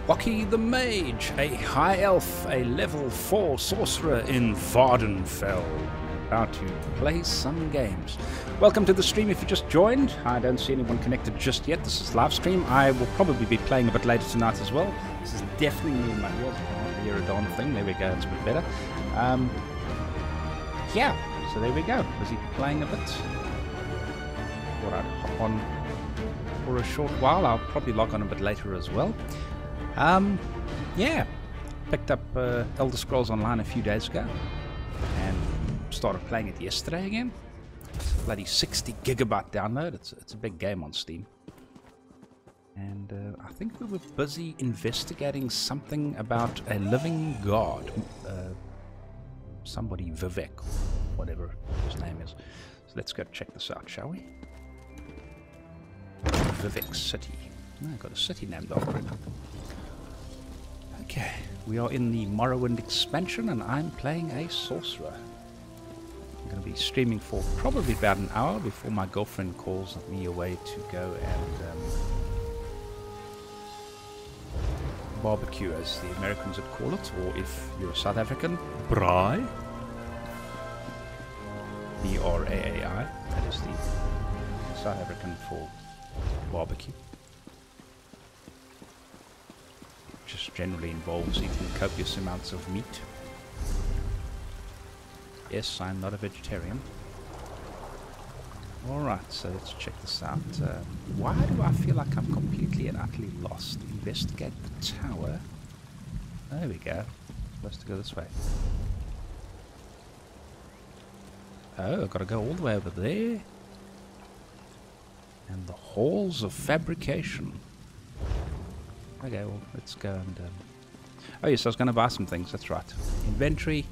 Waki the Mage, a high elf, a level 4 sorcerer in Vardenfell. About to play some games. Welcome to the stream if you just joined. I don't see anyone connected just yet. This is live stream. I will probably be playing a bit later tonight as well. This is definitely in my ears. I can't hear a darn thing. There we go, it's a bit better. Yeah, so there we go. Busy playing a bit. Thought I'd hop on for a short while. I'll probably log on a bit later as well. Yeah, picked up Elder Scrolls Online a few days ago and started playing it yesterday again. Bloody 60 gigabyte download. It's a big game on Steam. And I think we were busy investigating something about a living god. Somebody Vivek, whatever his name is. So let's go check this out, shall we? Vivek City. Oh, I've got a city named after it. Okay, we are in the Morrowind expansion and I'm playing a sorcerer. I'm going to be streaming for probably about an hour before my girlfriend calls me away to go and barbecue, as the Americans would call it, or if you're a South African, braai. B-R-A-A-I, that is the South African for barbecue. Just generally involves eating copious amounts of meat. Yes, I'm not a vegetarian. Alright, so let's check this out. Why do I feel like I'm completely and utterly lost? Investigate the tower. There we go. Supposed to go this way. Oh, I've got to go all the way over there. And the halls of fabrication. Okay, well, let's go and... Oh yes, I was going to buy some things, that's right. Inventory.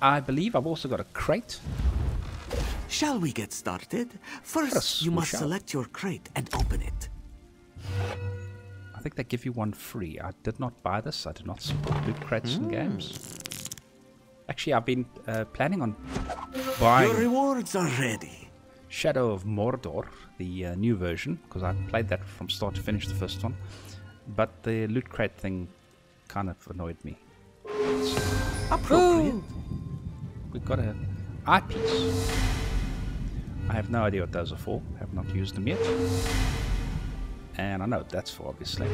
I believe I've also got a crate. Shall we get started? First, you must select your crate and open it. I think they give you one free. I did not buy this. I did not support loot crates in games. Actually, I've been planning on buying... Your rewards are ready. Shadow of Mordor, the new version, because I played that from start to finish, the first one. But the loot crate thing kind of annoyed me. Appropriate. We've got an eyepiece. I have no idea what those are for. Have not used them yet. And I know what that's for, obviously.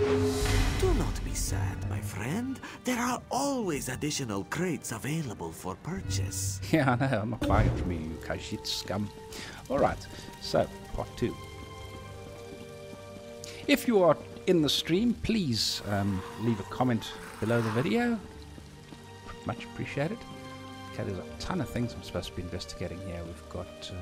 Do not be sad, my friend. There are always additional crates available for purchase. Yeah, I know. I'm not buying it from you, you Khajiit scum. Alright, so, part 2. If you are in the stream, please leave a comment below the video. Much appreciated. Okay, there's a ton of things I'm supposed to be investigating here. We've got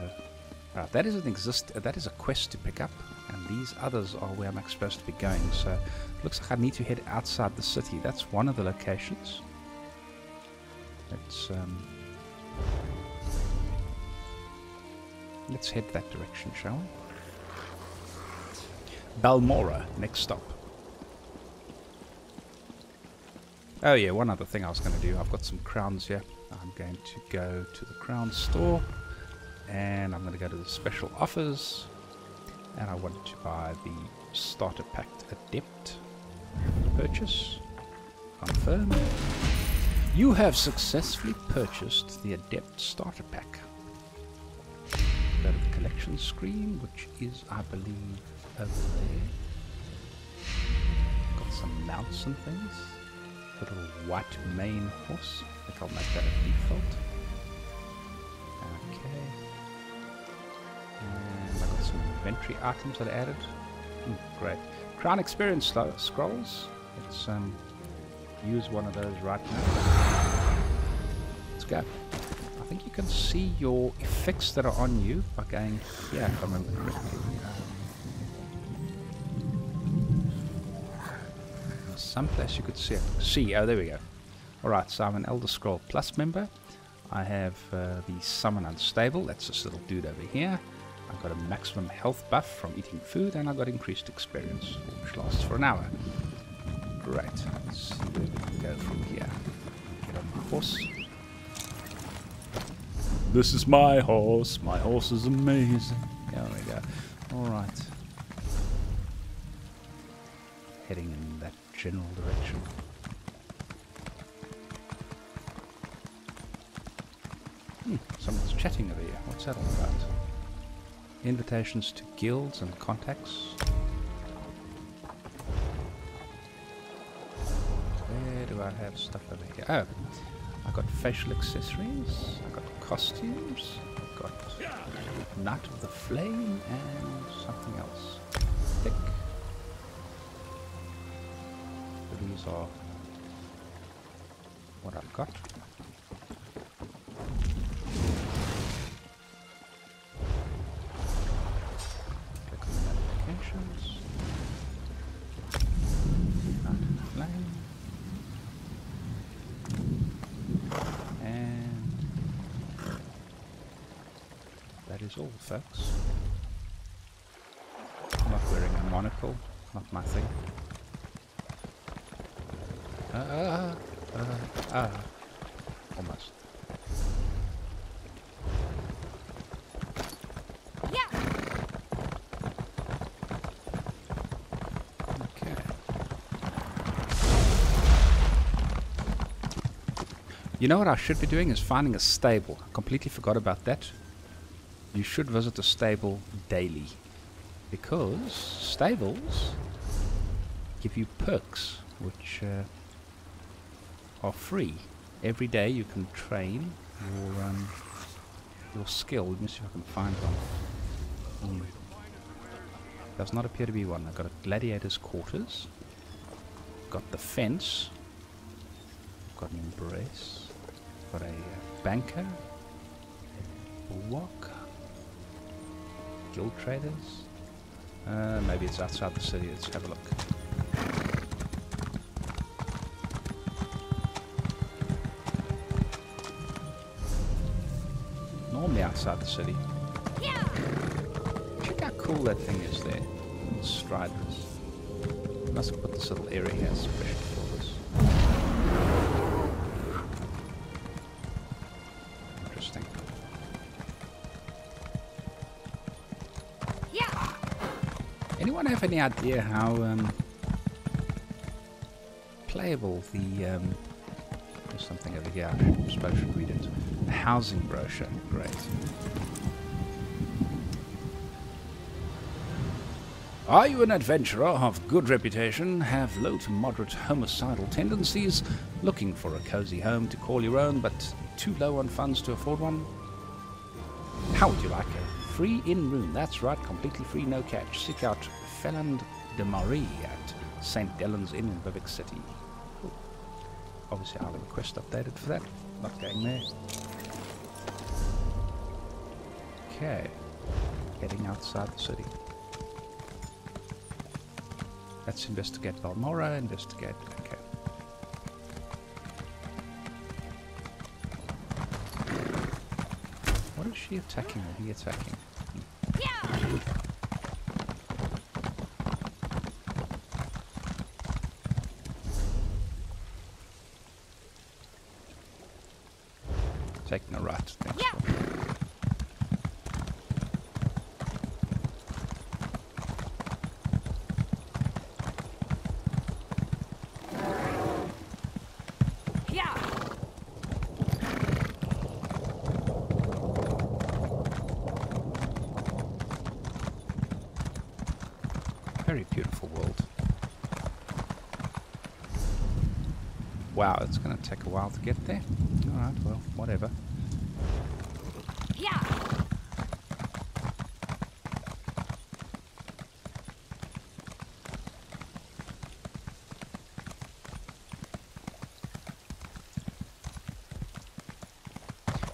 that is a quest to pick up, and these others are where I'm supposed to be going. So it looks like I need to head outside the city. That's one of the locations. Let's head that direction, shall we? Balmora, next stop. Oh yeah, one other thing I was going to do. I've got some crowns here. I'm going to go to the crown store and I'm going to go to the special offers, and I want to buy the starter pack Adept. Purchase. Confirm. You have successfully purchased the Adept starter pack. Go to the collection screen, which is, I believe, over there. Got some mounts and things. A little white mane horse. I think I'll make that a default. Okay. And I've got some inventory items that I added. Great. Crown Experience Scrolls. Let's use one of those right now. Let's go. I think you can see your effects that are on you by going here, if I remember correctly. Someplace you could see it. Oh, there we go. Alright, so I'm an Elder Scroll Plus member. I have the Summon Unstable. That's this little dude over here. I've got a maximum health buff from eating food, and I've got increased experience, which lasts for an hour. Great. Let's see where we can go from here. Get on my horse. This is my horse. My horse is amazing. There we go. Alright. heading in that general direction. Someone's chatting over here. What's that all about? Invitations to guilds and contacts. Where do I have stuff over here? Oh, I got facial accessories, I got costumes, I got Knight of the Flame and something else. Tick. So these are what I've got. Click on the notifications. Knight of the Flame. And that is all, folks. I'm not wearing a monocle, not my thing. Almost. Yeah. Okay. You know what I should be doing is finding a stable. I completely forgot about that. You should visit a stable daily, because stables give you perks which are free. Every day you can train your skill. Let me see if I can find one. Does not appear to be one. I've got a gladiator's quarters, got the fence, got an embrace, got a banker, a bulwark, guild traders. Maybe it's outside the city. Let's have a look. Normally outside the city. Yeah. Check how cool that thing is there. Little striders. Must have put this little area here especially for this. Interesting. Yeah. Anyone have any idea how playable the there's something over here. I suppose I should read it. The housing brochure. Great. Are you an adventurer of good reputation, have low to moderate homicidal tendencies, looking for a cozy home to call your own, but too low on funds to afford one? How would you like a free in-room? That's right, completely free, no catch. Seek out Felland de Marie at St. Dellen's Inn in Vivek City. Cool. Obviously I'll have a quest updated for that. Not going there. Okay. Heading outside the city. Let's investigate Balmora, investigate... Okay. What is she attacking or he attacking? Yeah. Taking a right. Thanks. Yeah. Very beautiful world. Wow, it's going to take a while to get there. Alright, well, whatever. Yeah.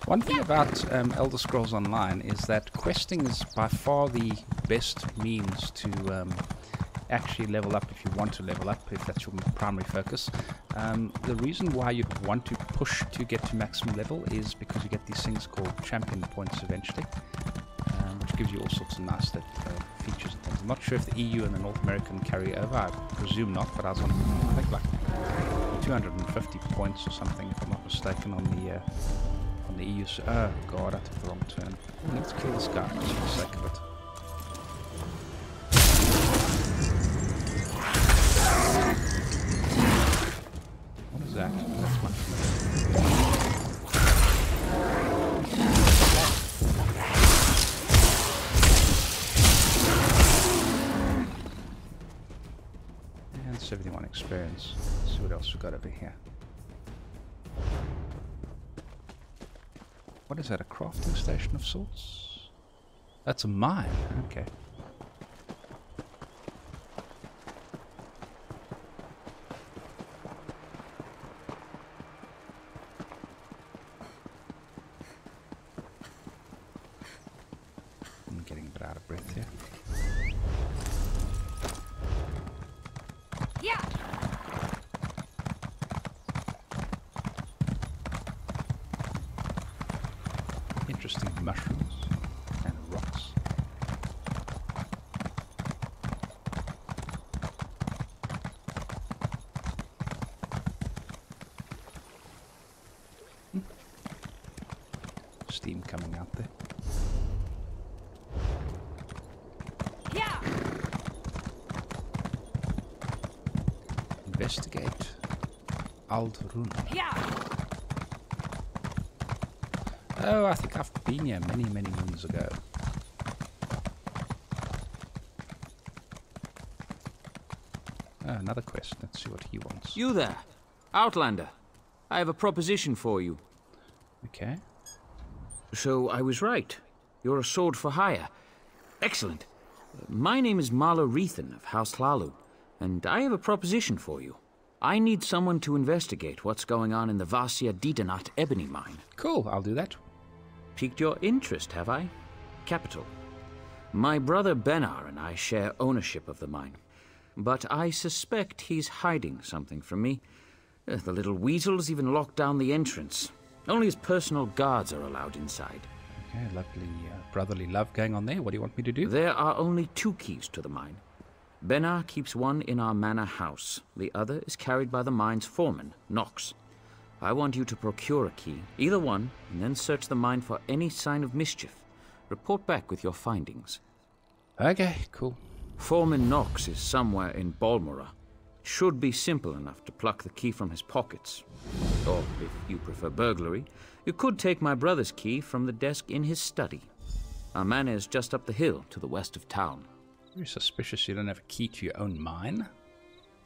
One thing about Elder Scrolls Online is that questing is by far the best means to actually level up if you want to level up, if that's your primary focus. The reason why you want to push to get to maximum level is because you get these things called champion points eventually, which gives you all sorts of nice features and things. I'm not sure if the EU and the North American carry over, I presume not, but I was on, I think, like 250 points or something, if I'm not mistaken, on the EU. Oh god, I took the wrong turn. Let's kill this guy just for the sake of it. that. That's much better. And 71 experience. Let's see what else we got over here. What is that, a crafting station of sorts? That's a mine, okay. I'm getting a bit out of breath here. Yeah. Interesting mushrooms and rocks. Steam coming out there. Yeah. Investigate Aldrun. Yeah. Oh, I think I've been here many, many moons ago. Oh, another quest. Let's see what he wants. You there, Outlander. I have a proposition for you. Okay. So I was right. You're a sword for hire. Excellent. My name is Marla Rethan of House Hlalu, and I have a proposition for you. I need someone to investigate what's going on in the Vasia Didanat ebony mine. Cool, I'll do that. Piqued your interest, have I? Capital. My brother Benar and I share ownership of the mine, but I suspect he's hiding something from me. The little weasels even locked down the entrance. Only his personal guards are allowed inside. Okay, lovely brotherly love going on there. What do you want me to do? There are only 2 keys to the mine. Benar keeps one in our manor house. The other is carried by the mine's foreman, Nox. I want you to procure a key, either one, and then search the mine for any sign of mischief. Report back with your findings. Okay, cool. Foreman Nox is somewhere in Balmora. It should be simple enough to pluck the key from his pockets. Or, if you prefer burglary, you could take my brother's key from the desk in his study. Our manor is just up the hill to the west of town. Very suspicious you don't have a key to your own mine.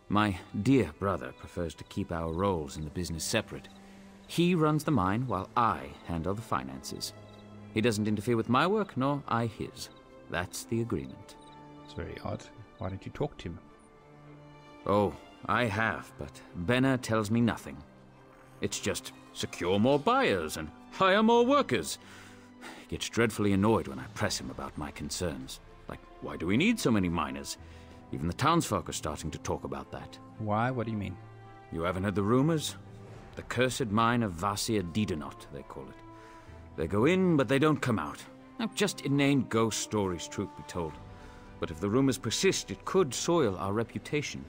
My dear brother prefers to keep our roles in the business separate. He runs the mine while I handle the finances. He doesn't interfere with my work, nor I his. That's the agreement. It's very odd. Why don't you talk to him? Oh, I have, but Benner tells me nothing. It's just secure more buyers and hire more workers. He gets dreadfully annoyed when I press him about my concerns. Like, why do we need so many miners? Even the townsfolk are starting to talk about that. Why? What do you mean? You haven't heard the rumors? The cursed mine of Vasia Didanot, they call it. They go in, but they don't come out. Now, just inane ghost stories, truth be told. But if the rumors persist, it could soil our reputation.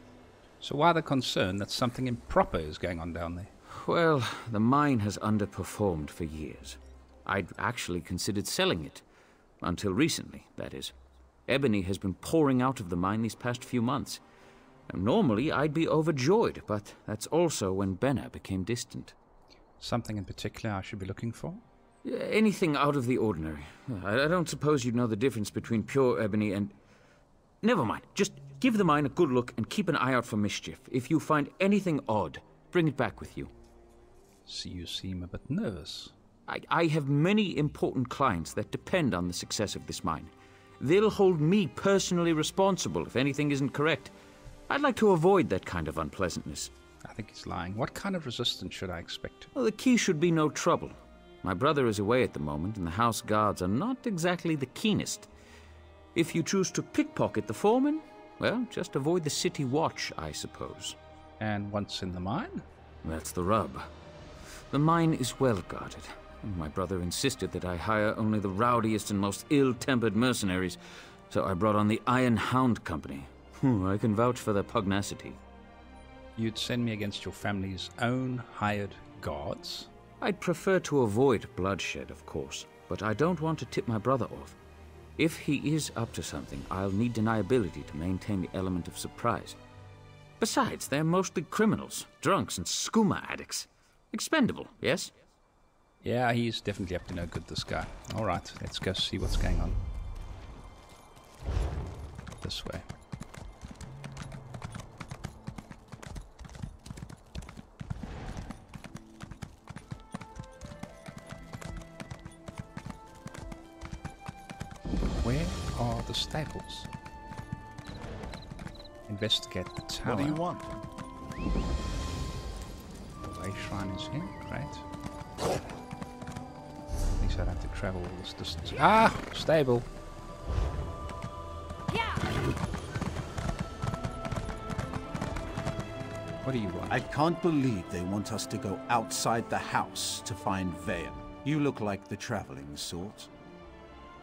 So why the concern that something improper is going on down there? Well, the mine has underperformed for years. I'd actually considered selling it. Until recently, that is. Ebony has been pouring out of the mine these past few months. And normally, I'd be overjoyed, but that's also when Benner became distant. Something in particular I should be looking for? Anything out of the ordinary. I don't suppose you'd know the difference between pure ebony and... Never mind. Just give the mine a good look and keep an eye out for mischief. If you find anything odd, bring it back with you. See, you seem a bit nervous. I have many important clients that depend on the success of this mine. They'll hold me personally responsible if anything isn't correct. I'd like to avoid that kind of unpleasantness. I think he's lying. What kind of resistance should I expect? Well, the key should be no trouble. My brother is away at the moment, and the house guards are not exactly the keenest. If you choose to pickpocket the foreman, well, just avoid the city watch, I suppose. And once in the mine? That's the rub. The mine is well guarded. My brother insisted that I hire only the rowdiest and most ill-tempered mercenaries, so I brought on the Iron Hound Company. I can vouch for their pugnacity. You'd send me against your family's own hired guards? I'd prefer to avoid bloodshed, of course, but I don't want to tip my brother off. If he is up to something, I'll need deniability to maintain the element of surprise. Besides, they're mostly criminals, drunks, and skooma addicts. Expendable, yes? Yeah, he's definitely up to no good, this guy. Alright, let's go see what's going on. This way. Where are the stables? Investigate the tower. What do you want? The way shrine is in. Great. At least I'd have to travel all this distance. Ah! Stable! Yeah. What do you want? I can't believe they want us to go outside the house to find Vaya. You look like the traveling sort.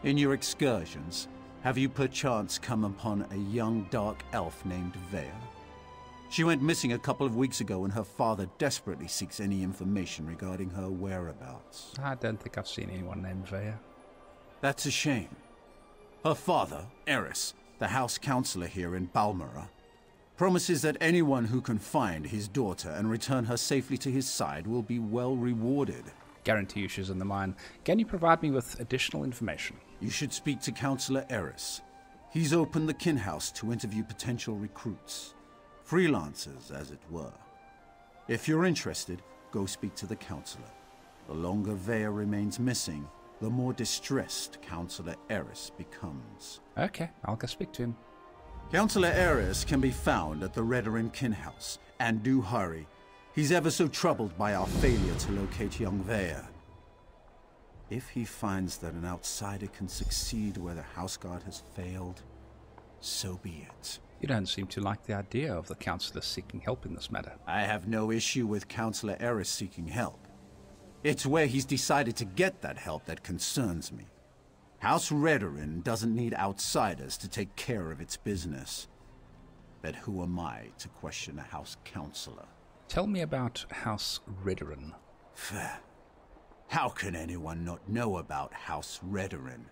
In your excursions, have you perchance come upon a young dark elf named Vaya? She went missing a couple of weeks ago and her father desperately seeks any information regarding her whereabouts. I don't think I've seen anyone named Vaya. That's a shame. Her father, Eris, the house counselor here in Balmora, promises that anyone who can find his daughter and return her safely to his side will be well rewarded. Guarantee you she's in the mine. Can you provide me with additional information? You should speak to Counselor Eris. He's opened the kin house to interview potential recruits. Freelancers, as it were. If you're interested, go speak to the counselor. The longer Vaya remains missing, the more distressed Counselor Eris becomes. Okay, I'll go speak to him. Counselor Eris can be found at the Redarin kin house, and do hurry. He's ever so troubled by our failure to locate young Vaya. If he finds that an outsider can succeed where the houseguard has failed, so be it. You don't seem to like the idea of the counselor seeking help in this matter. I have no issue with Counselor Eris seeking help. It's where he's decided to get that help that concerns me. House Redarin doesn't need outsiders to take care of its business. But who am I to question a house counselor? Tell me about House Redarin. Fair. How can anyone not know about House Redarin?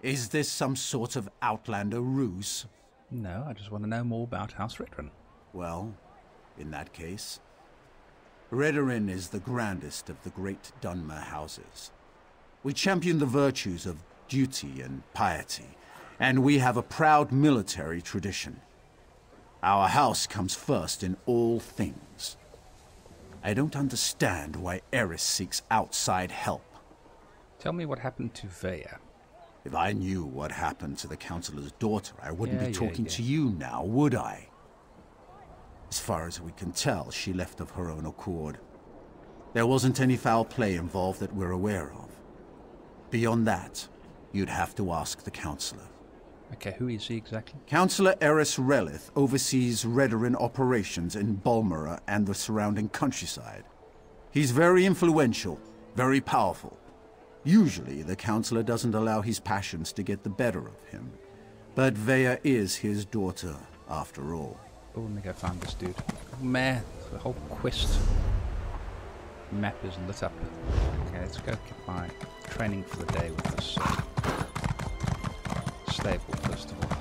Is this some sort of outlander ruse? No, I just want to know more about House Redarin. Well, in that case, Redarin is the grandest of the great Dunmer houses. We champion the virtues of duty and piety, and we have a proud military tradition. Our house comes first in all things. I don't understand why Eris seeks outside help. Tell me what happened to Vaya. If I knew what happened to the counselor's daughter, I wouldn't be talking yeah. to you now, would I? As far as we can tell, she left of her own accord. There wasn't any foul play involved that we're aware of. Beyond that, you'd have to ask the counselor. Okay, who is he exactly? Counselor Eris Relith oversees Redarin operations in Balmora and the surrounding countryside. He's very influential, very powerful. Usually, the counselor doesn't allow his passions to get the better of him. But Vaya is his daughter, after all. Oh, let me go find this dude. Oh, man, the whole quest map is lit up. Okay, let's go get my training for the day with this stable, first of all.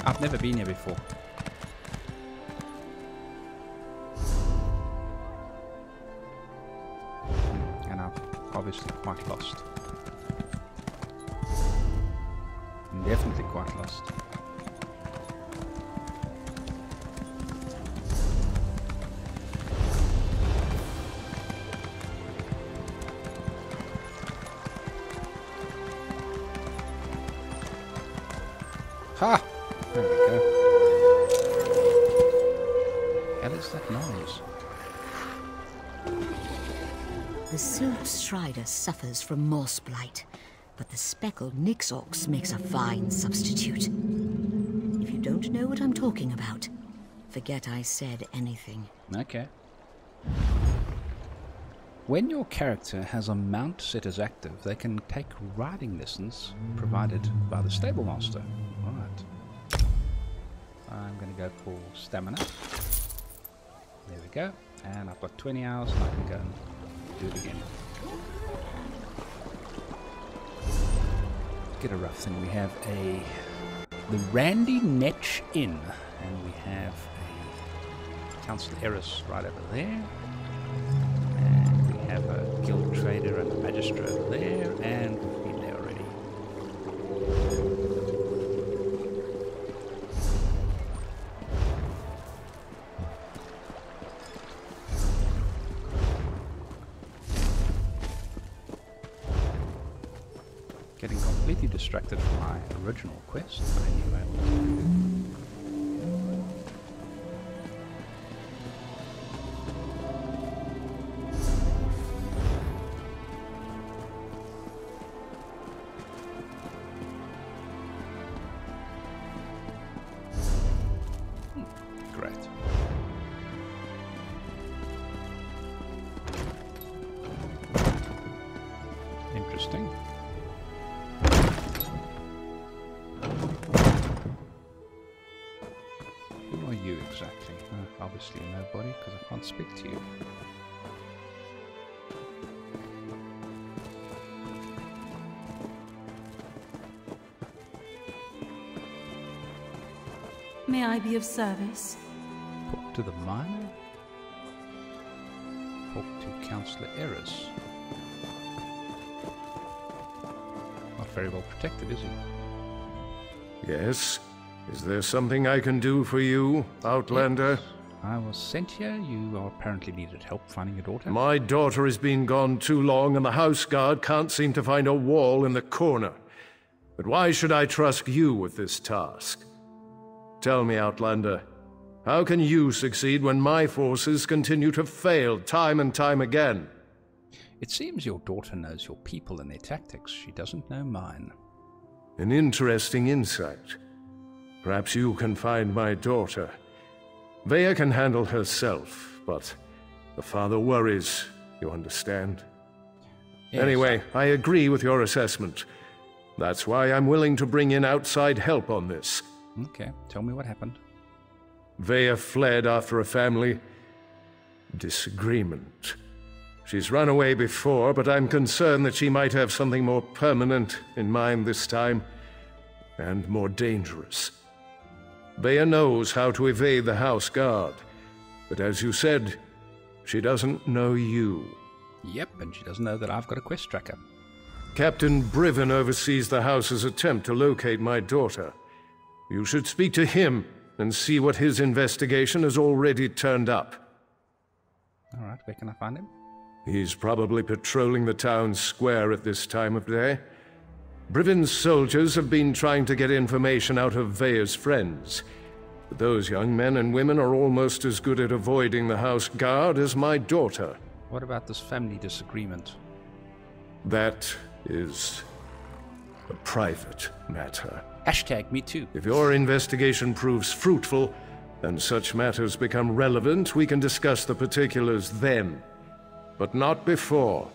I've never been here before. And I'm obviously quite lost. Definitely quite lost. Ha! There we go. Hell is that noise? The Silk Strider suffers from moss blight, but the speckled Nixox makes a fine substitute. If you don't know what I'm talking about, forget I said anything. Okay. When your character has a mount set as active, they can take riding lessons provided by the stable master. Right. I'm going to go for stamina. There we go. And I've got 20 hours and I can go and do it again. Get a rough thing. We have the Randy Netch Inn, and we have a Council Eris right over there, and we have a guild trader and a magistrate over there, and we've been there already. Getting completely distracted from my original quest. Anyway. Great. Interesting. Who are you exactly? Obviously nobody, because I can't speak to you. May I be of service? Talk to the miner? Talk to Councillor Eris. Not very well protected, is he? Yes? Is there something I can do for you, Outlander? Yes. I was sent here. You apparently needed help finding your daughter. My daughter has been gone too long, and the house guard can't seem to find a wall in the corner. But why should I trust you with this task? Tell me, Outlander, how can you succeed when my forces continue to fail time and time again? It seems your daughter knows your people and their tactics. She doesn't know mine. An interesting insight. Perhaps you can find my daughter. Vea can handle herself, but the father worries, you understand? Yes. Anyway, I agree with your assessment. That's why I'm willing to bring in outside help on this. Okay, tell me what happened. Vea fled after a family disagreement. She's run away before, but I'm concerned that she might have something more permanent in mind this time, and more dangerous. Vea knows how to evade the house guard, but as you said, she doesn't know you. Yep, and she doesn't know that I've got a quest tracker. Captain Briven oversees the house's attempt to locate my daughter. You should speak to him and see what his investigation has already turned up. All right, where can I find him? He's probably patrolling the town square at this time of day. Briven's soldiers have been trying to get information out of Vea's friends. But those young men and women are almost as good at avoiding the house guard as my daughter. What about this family disagreement? That is a private matter. Hashtag me too. If your investigation proves fruitful, and such matters become relevant, we can discuss the particulars then. But not before.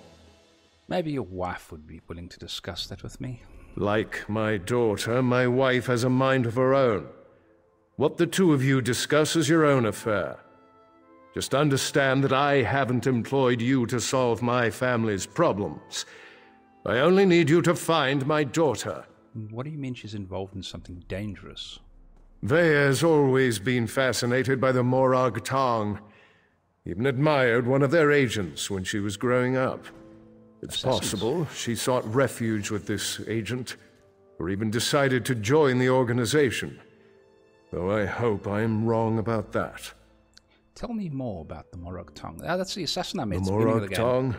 Maybe your wife would be willing to discuss that with me. Like my daughter, my wife has a mind of her own. What the two of you discuss is your own affair. Just understand that I haven't employed you to solve my family's problems. I only need you to find my daughter. What do you mean she's involved in something dangerous? Vea has always been fascinated by the Morag Tong. Even admired one of their agents when she was growing up. It's possible she sought refuge with this agent, or even decided to join the organization. Though I hope I'm wrong about that. Tell me more about the Morag Tong. That's the assassin I met. The Morag Tong?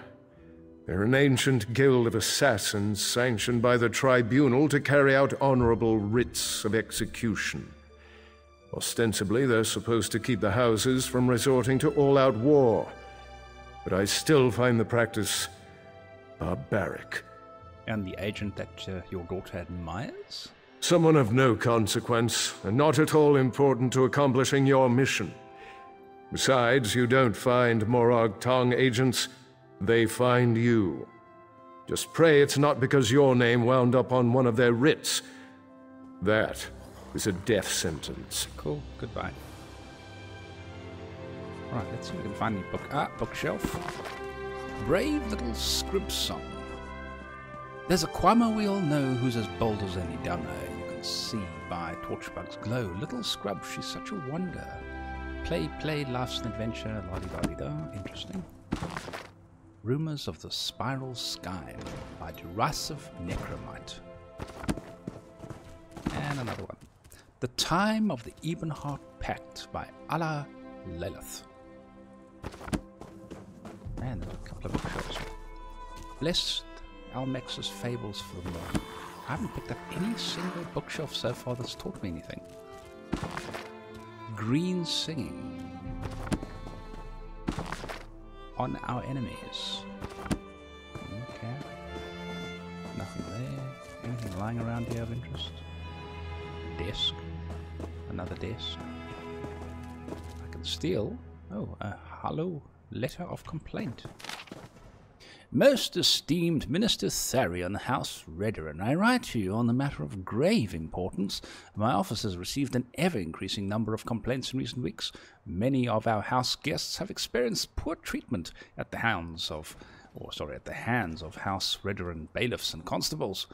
They're an ancient guild of assassins sanctioned by the tribunal to carry out honorable writs of execution. Ostensibly, they're supposed to keep the houses from resorting to all-out war. But I still find the practice barbaric. And the agent that your daughter admires? Someone of no consequence, and not at all important to accomplishing your mission. Besides, you don't find Morag Tong agents, they find you. Just pray it's not because your name wound up on one of their writs. That is a death sentence. Cool, goodbye. Right, let's see if we can find the book. Bookshelf. Brave little scrib song. There's a Kwama we all know who's as bold as any dunno. You can see by Torchbug's glow. Little scrub, she's such a wonder. Play, play, life's an adventure, la-di-da-di-da. Interesting. Rumors of the Spiral Sky by Derisive Necromite. And another one. The Time of the Ebenheart Pact by Allah Lilith. Man, there's a couple of bookshelves. Blessed Almex's Fables for the Moon. I haven't picked up any single bookshelf so far that's taught me anything. Green Singing. On Our Enemies. Okay. Nothing there. Anything lying around here of interest? Desk. Another desk. I can steal. Oh, a hollow letter of complaint. Most esteemed Minister Tharion House Redarin, I write to you on the matter of grave importance. My office has received an ever-increasing number of complaints in recent weeks. Many of our house guests have experienced poor treatment at the hands of House Redarin bailiffs and constables.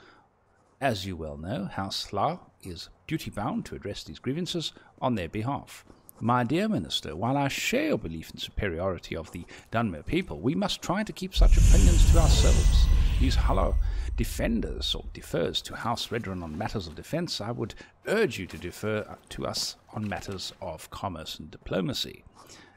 As you well know, House Hla is duty-bound to address these grievances on their behalf. My dear Minister, while I share your belief in superiority of the Dunmer people, we must try to keep such opinions to ourselves. These hollow defenders or defers to House Redarin on matters of defense, I would urge you to defer to us on matters of commerce and diplomacy.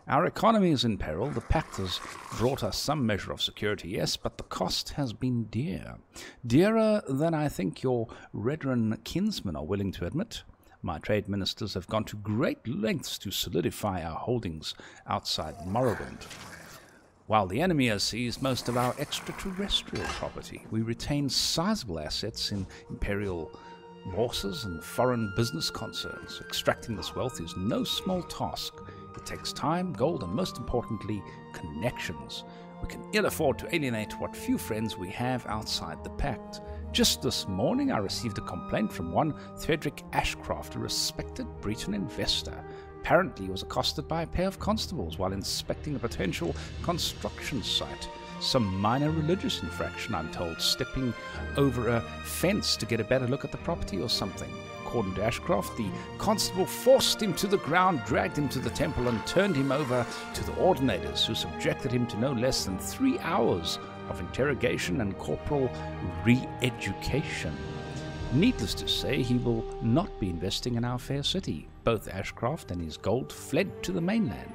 Our economy is in peril. The pact has brought us some measure of security, yes, but the cost has been dear. Dearer than I think your Redarin kinsmen are willing to admit. My trade ministers have gone to great lengths to solidify our holdings outside Morrowind. While the enemy has seized most of our extraterrestrial property, we retain sizable assets in imperial bourses and foreign business concerns. Extracting this wealth is no small task. It takes time, gold, and most importantly, connections. We can ill afford to alienate what few friends we have outside the pact. Just this morning I received a complaint from one Frederick Ashcroft, a respected Breton investor. Apparently he was accosted by a pair of constables while inspecting a potential construction site. Some minor religious infraction, I'm told, stepping over a fence to get a better look at the property or something. According to Ashcroft, the constable forced him to the ground, dragged him to the temple, and turned him over to the ordinators, who subjected him to no less than 3 hours of interrogation and corporal re-education. Needless to say, he will not be investing in our fair city. Both Ashcroft and his gold fled to the mainland.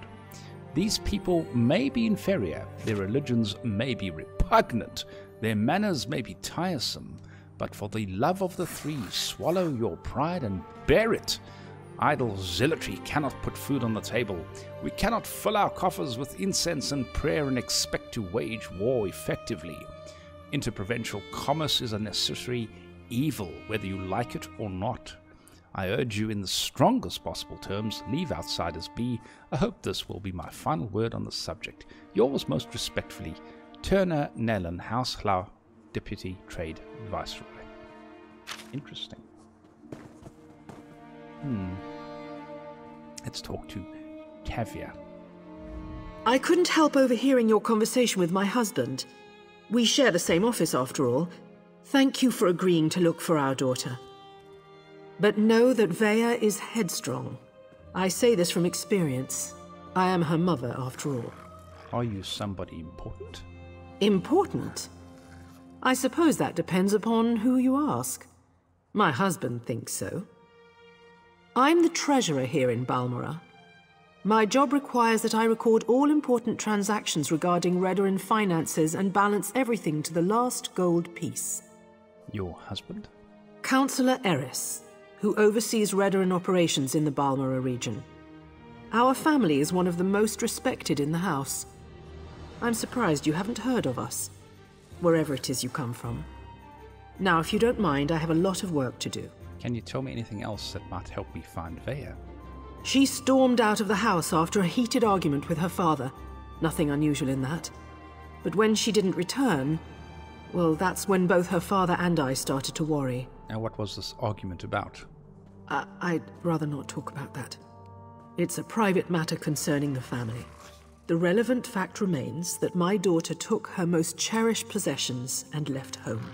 These people may be inferior, their religions may be repugnant, their manners may be tiresome, but for the love of the three, swallow your pride and bear it. Idle zealotry cannot put food on the table. We cannot fill our coffers with incense and prayer and expect to wage war effectively. Interprovincial commerce is a necessary evil, whether you like it or not. I urge you in the strongest possible terms, leave outsiders be. I hope this will be my final word on the subject. Yours most respectfully, Turner Nellen, House Hla, Deputy Trade Viceroy. Interesting. Let's talk to Caviar. I couldn't help overhearing your conversation with my husband. We share the same office after all. Thank you for agreeing to look for our daughter. But know that Vea is headstrong. I say this from experience. I am her mother after all. Are you somebody important? Important? I suppose that depends upon who you ask. My husband thinks so. I'm the treasurer here in Balmora. My job requires that I record all important transactions regarding Redarin finances and balance everything to the last gold piece. Your husband? Councillor Eris, who oversees Redarin operations in the Balmora region. Our family is one of the most respected in the house. I'm surprised you haven't heard of us, wherever it is you come from. Now, if you don't mind, I have a lot of work to do. Can you tell me anything else that might help me find Vea? She stormed out of the house after a heated argument with her father. Nothing unusual in that. But when she didn't return, well, that's when both her father and I started to worry. And what was this argument about? I'd rather not talk about that. It's a private matter concerning the family. the relevant fact remains that my daughter took her most cherished possessions and left home.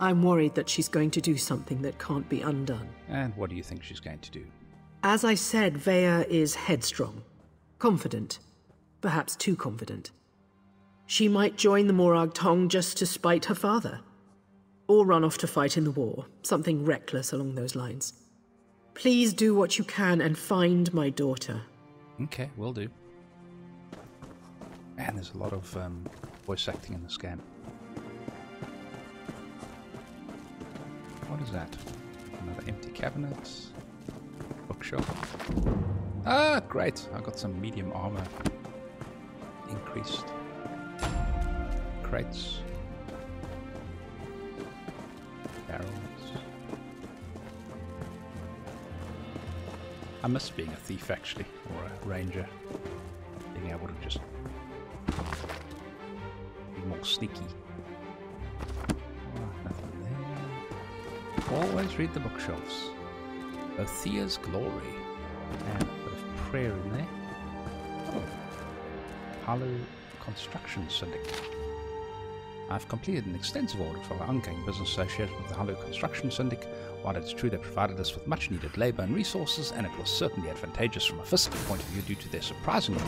I'm worried that she's going to do something that can't be undone. And what do you think she's going to do? As I said, Vea is headstrong, confident, perhaps too confident. She might join the Morag Tong just to spite her father, or run off to fight in the war, something reckless along those lines. Please do what you can and find my daughter. Okay, will do. And there's a lot of voice acting in this game. What is that? Another empty cabinet. Bookshelf. Ah, great! I got some medium armor. Increased. Crates. Barrels. I miss being a thief, actually, or a ranger. Being able to just be more sneaky. Oh, nothing there. Always read the bookshelves. Othea's Glory. And a bit of prayer in there. Oh. Hollow Construction Syndicate. I've completed an extensive audit for our ongoing business associated with the Hollow Construction Syndicate. While it's true they provided us with much needed labour and resources, and it was certainly advantageous from a fiscal point of view due to their surprisingly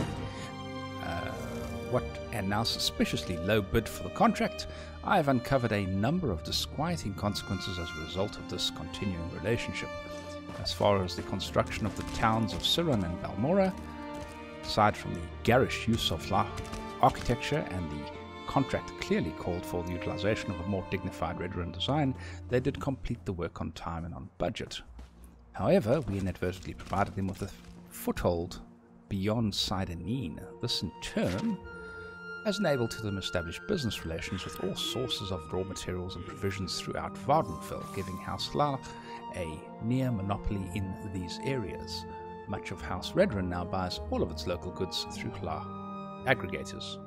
and now suspiciously low bid for the contract, I have uncovered a number of disquieting consequences as a result of this continuing relationship. As far as the construction of the towns of Siran and Balmora, aside from the garish use of architecture and the contract clearly called for the utilization of a more dignified Redoran design, they did complete the work on time and on budget. However, we inadvertently provided them with a foothold beyond Sidenine. This in turn has enabled them to establish business relations with all sources of raw materials and provisions throughout Vardenfell, giving House La a near monopoly in these areas. Much of House Redoran now buys all of its local goods through La aggregators.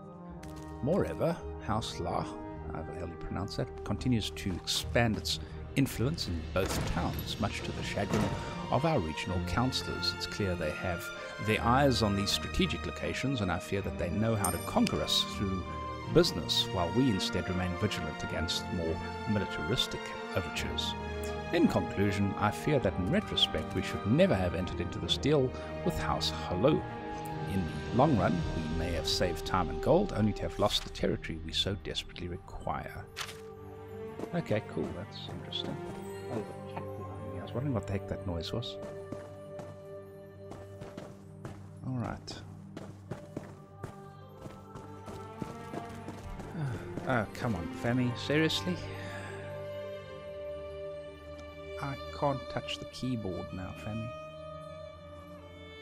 Moreover, House La, however the hell you pronounce that, continues to expand its influence in both towns, much to the chagrin of our regional councillors. It's clear they have their eyes on these strategic locations, and I fear that they know how to conquer us through business, while we instead remain vigilant against more militaristic overtures. In conclusion, I fear that in retrospect we should never have entered into this deal with House Hello. In the long run, we may have saved time and gold, only to have lost the territory we so desperately require. Okay, cool, that's interesting. Oh, there's a cat behind me. I was wondering what the heck that noise was. Alright. Oh, come on, Femi, seriously? I can't touch the keyboard now, Femi.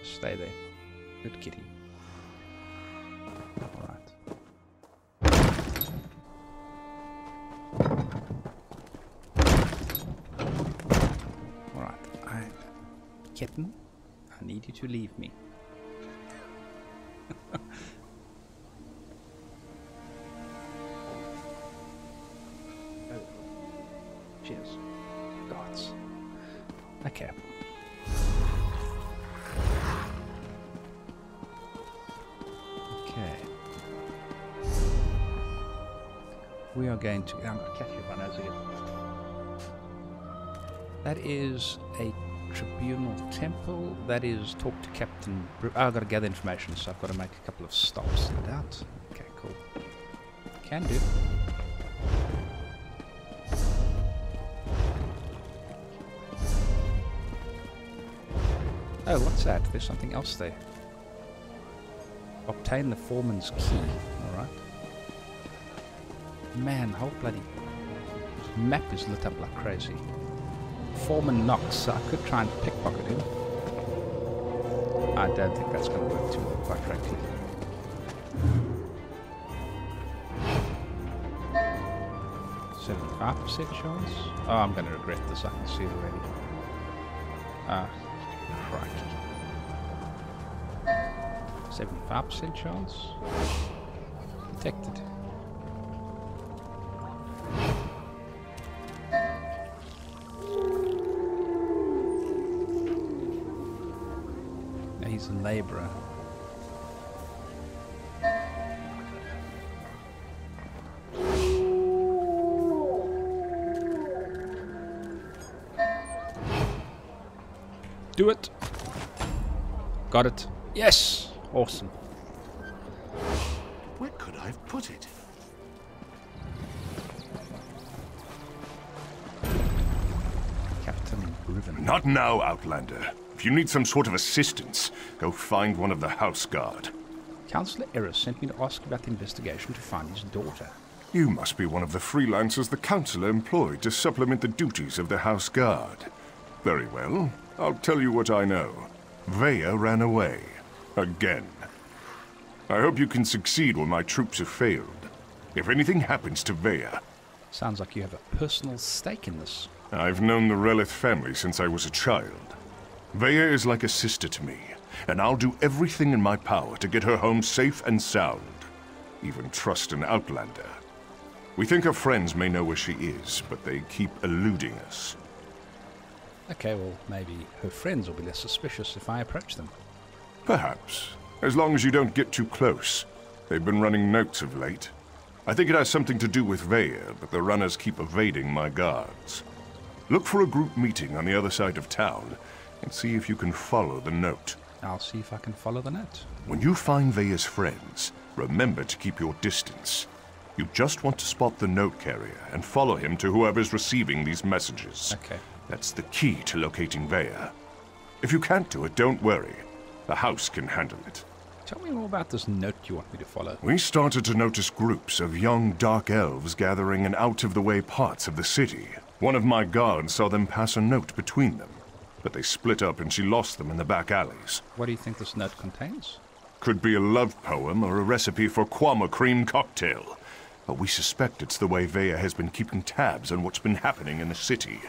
Stay there. Good kitty. Alright. Alright. Kitten, I need you to leave me. Oh. Cheers. Gods. Okay. We are going to... I'm going to catch you by nose again. That is a tribunal temple. That is talk to Captain... I've got to gather information, so I've got to make a couple of stops, no doubt. Okay, cool. Can do. Oh, what's that? There's something else there. Obtain the foreman's key. Alright. Man, whole bloody map is lit up like crazy. Foreman knocks, so I could try and pickpocket him. I don't think that's going to work too well, quite frankly. %75% chance? Oh, I'm going to regret this, I can see it already. Ah, crikey. 75% chance? Detected. He's a labourer. Do it. Got it. Yes. Awesome. Where could I have put it? Captain Riven. Not now, Outlander. If you need some sort of assistance, go find one of the house guard. Councillor Eris sent me to ask about the investigation to find his daughter. You must be one of the freelancers the councillor employed to supplement the duties of the house guard. Very well. I'll tell you what I know. Vea ran away. Again. I hope you can succeed when my troops have failed. If anything happens to Vea... Sounds like you have a personal stake in this. I've known the Relith family since I was a child. Vea is like a sister to me, and I'll do everything in my power to get her home safe and sound. Even trust an Outlander. We think her friends may know where she is, but they keep eluding us. Okay, well, maybe her friends will be less suspicious if I approach them. Perhaps. As long as you don't get too close. They've been running notes of late. I think it has something to do with Vea, but the runners keep evading my guards. Look for a group meeting on the other side of town, and see if you can follow the note. I'll see if I can follow the note. When you find Vea's friends, remember to keep your distance. You just want to spot the note carrier and follow him to whoever's receiving these messages. Okay. That's the key to locating Vea. If you can't do it, don't worry. The house can handle it. Tell me more about this note you want me to follow. We started to notice groups of young dark elves gathering in out-of-the-way parts of the city. One of my guards saw them pass a note between them, but they split up and she lost them in the back alleys. What do you think this note contains? Could be a love poem or a recipe for Kwama cream cocktail. But we suspect it's the way Vea has been keeping tabs on what's been happening in the city.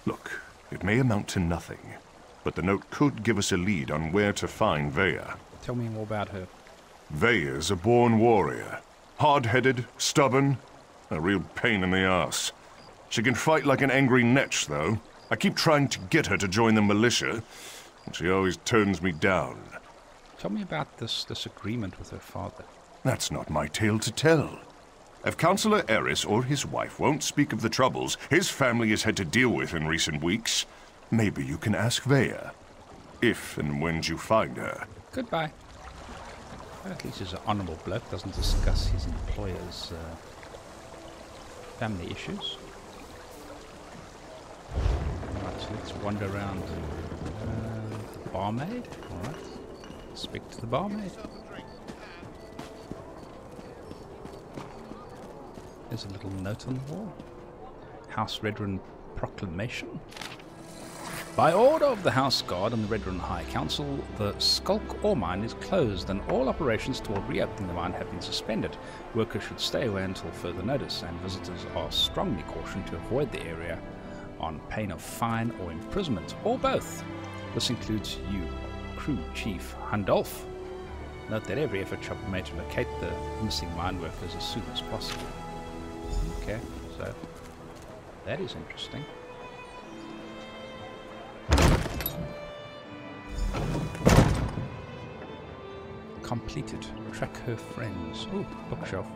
Look, it may amount to nothing, but the note could give us a lead on where to find Vea. Tell me more about her. Vea's a born warrior. Hard-headed, stubborn, a real pain in the ass. She can fight like an angry netch, though. I keep trying to get her to join the militia, and she always turns me down. Tell me about this agreement with her father. That's not my tale to tell. If Councillor Eris or his wife won't speak of the troubles his family has had to deal with in recent weeks, maybe you can ask Vea. If and when you find her. Goodbye. At least he's an honourable bloke, doesn't discuss his employer's family issues. Right, so let's wander around the barmaid. Alright. Speak to the barmaid. There's a little note on the wall. House Redrun Proclamation. By order of the House Guard and the Redrun High Council, the Skulk ore mine is closed and all operations toward reopening the mine have been suspended. Workers should stay away until further notice, and visitors are strongly cautioned to avoid the area on pain of fine or imprisonment, or both. This includes you, Crew Chief Hundolf. Note that every effort shall be made to locate the missing mine workers as soon as possible. Okay, so that is interesting. Completed. Track her friends. Oh, bookshelf.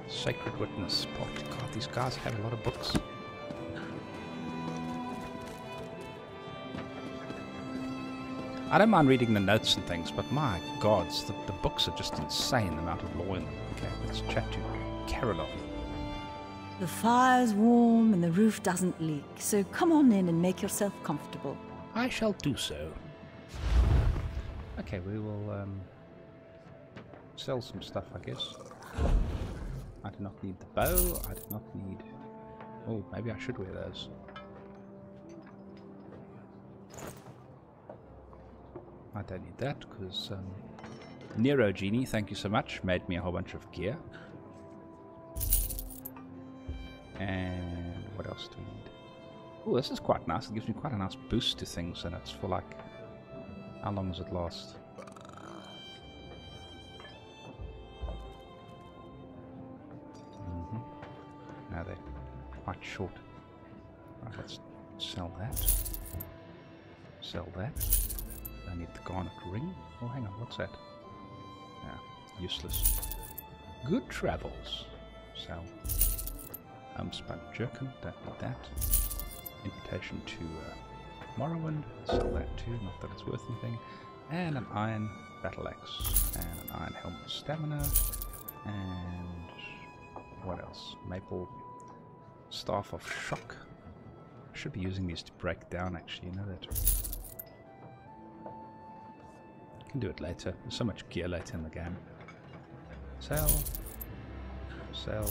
Sacred Witness. God, these guys have a lot of books. I don't mind reading the notes and things, but my gods, the books are just insane, the amount of lore in them. Okay, let's chat to Karolov. The fire's warm and the roof doesn't leak, so come on in and make yourself comfortable. I shall do so. Okay, we will sell some stuff, I guess. I do not need the bow, I do not need... Oh, maybe I should wear those. I don't need that, because Nero Genie, thank you so much, made me a whole bunch of gear. And what else do we need? Oh, this is quite nice. It gives me quite a nice boost to things, and it's for like... How long does it last? No, they're quite short. Right, let's sell that. Sell that. I need the garnet ring. Oh, hang on, what's that? Yeah, useless. Good travels. Sell. Homespun jerkin, don't need that. Invitation to Morrowind, sell that too, not that it's worth anything. And an iron battle axe, and an iron helmet stamina, and what else? Maple staff of shock. I should be using these to break down actually, you know that. I can do it later, there's so much gear later in the game. Sell, sell,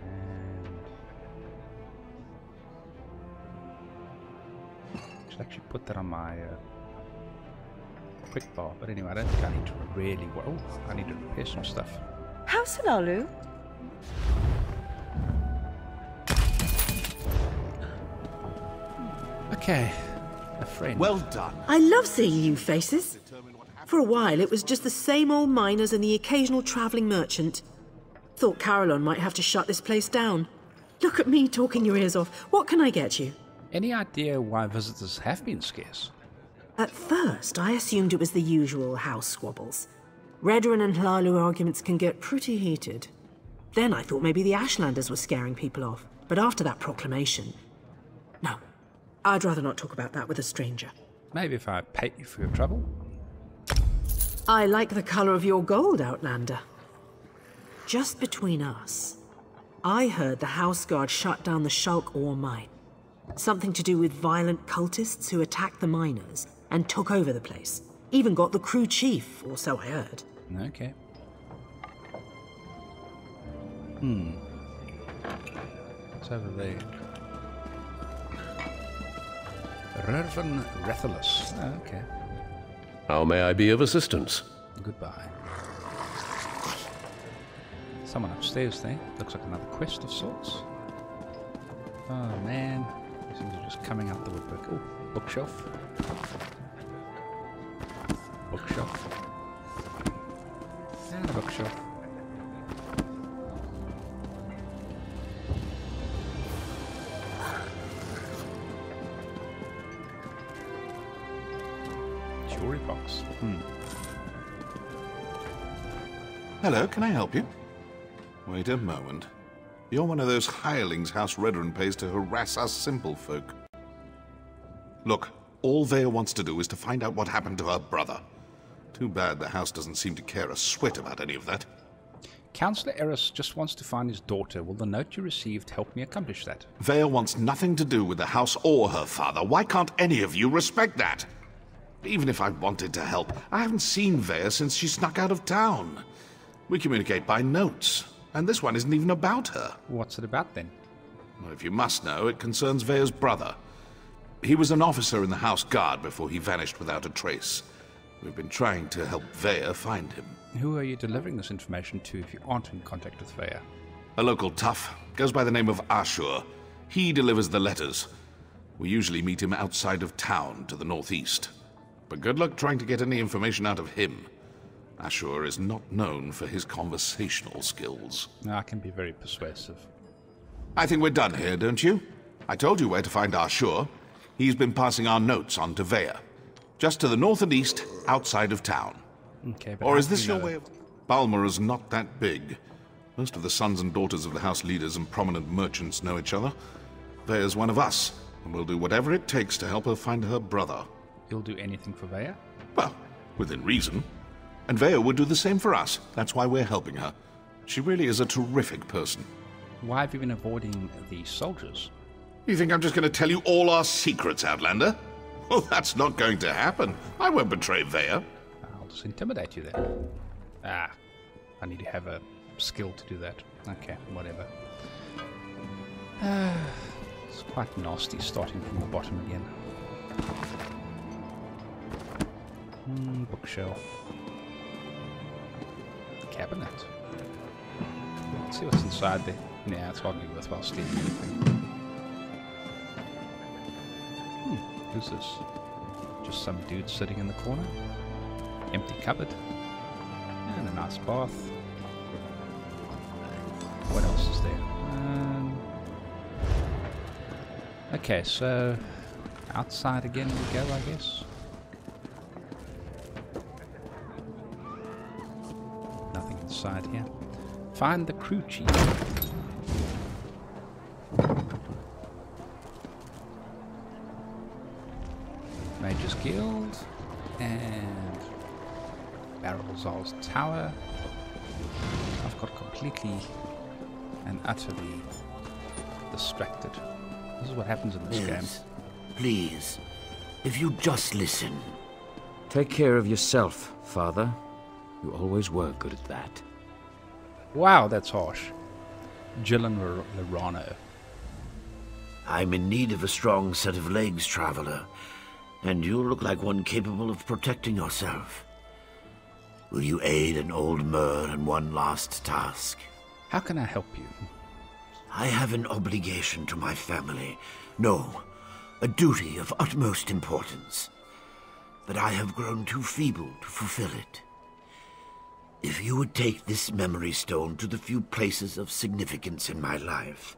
and I should actually put that on my quick bar, but anyway, I don't think I need to really. Oh, I need to repair some stuff. How's Lalu? Okay, a friend. Well done. I love seeing new faces. For a while, it was just the same old miners and the occasional travelling merchant. Thought Caroline might have to shut this place down. Look at me talking your ears off. What can I get you? Any idea why visitors have been scarce? At first, I assumed it was the usual house squabbles. Redoran and Hlalu arguments can get pretty heated. Then I thought maybe the Ashlanders were scaring people off. But after that proclamation... No, I'd rather not talk about that with a stranger. Maybe if I pay you for your trouble? I like the colour of your gold, Outlander. Just between us, I heard the House Guard shut down the Shulk ore mine. Something to do with violent cultists who attacked the miners and took over the place. Even got the crew chief, or so I heard. Okay. It's over there. Rervan Rethalus. Oh, okay. How may I be of assistance? Goodbye. Someone upstairs there. Looks like another quest of sorts. Oh man. These things are just coming out the woodwork. Oh, bookshelf. Bookshelf. And a bookshelf. Jewelry box. Hello, can I help you? Wait a moment. You're one of those hirelings House Redoran pays to harass us simple folk. Look, all Vea wants to do is to find out what happened to her brother. Too bad the house doesn't seem to care a swit about any of that. Councillor Eris just wants to find his daughter. Will the note you received help me accomplish that? Vea wants nothing to do with the house or her father. Why can't any of you respect that? Even if I wanted to help, I haven't seen Vea since she snuck out of town. We communicate by notes, and this one isn't even about her. What's it about then? Well, if you must know, it concerns Vea's brother. He was an officer in the House Guard before he vanished without a trace. We've been trying to help Vea find him. Who are you delivering this information to if you aren't in contact with Vea? A local tough. Goes by the name of Ashur. He delivers the letters. We usually meet him outside of town to the northeast. But good luck trying to get any information out of him. Ashur is not known for his conversational skills. I can be very persuasive. I think we're done here, don't you? I told you where to find Ashur. He's been passing our notes on to Vea. Just to the north and east, outside of town. Okay, but or is this your way of... Balmora's not that big. Most of the sons and daughters of the house leaders and prominent merchants know each other. Vea's one of us, and we'll do whatever it takes to help her find her brother. You'll do anything for Vea? Well, within reason. And Vea would do the same for us. That's why we're helping her. She really is a terrific person. Why have you been avoiding the soldiers? You think I'm just going to tell you all our secrets, Outlander? Well, that's not going to happen. I won't betray Vea. I'll just intimidate you then. Ah, I need to have a skill to do that. Okay, whatever. It's quite nasty starting from the bottom again. Bookshelf. Cabinet. Let's see what's inside there. Yeah, it's hardly worthwhile stealing anything. Who's this? Just some dude sitting in the corner. Empty cupboard. And a nice bath. What else is there? Okay, so outside again we go, I guess. Nothing inside here. Find the crew chief. Mage's Guild and Barrelzal's Tower. I've got completely and utterly distracted. This is what happens in this game. Please, if you just listen. Take care of yourself, Father. You always were good at that. Wow, that's harsh. Gillen Lorano. I'm in need of a strong set of legs, Traveler, and you look like one capable of protecting yourself. Will you aid an old Mer in one last task? How can I help you? I have an obligation to my family. No, a duty of utmost importance. But I have grown too feeble to fulfill it. If you would take this memory stone to the few places of significance in my life,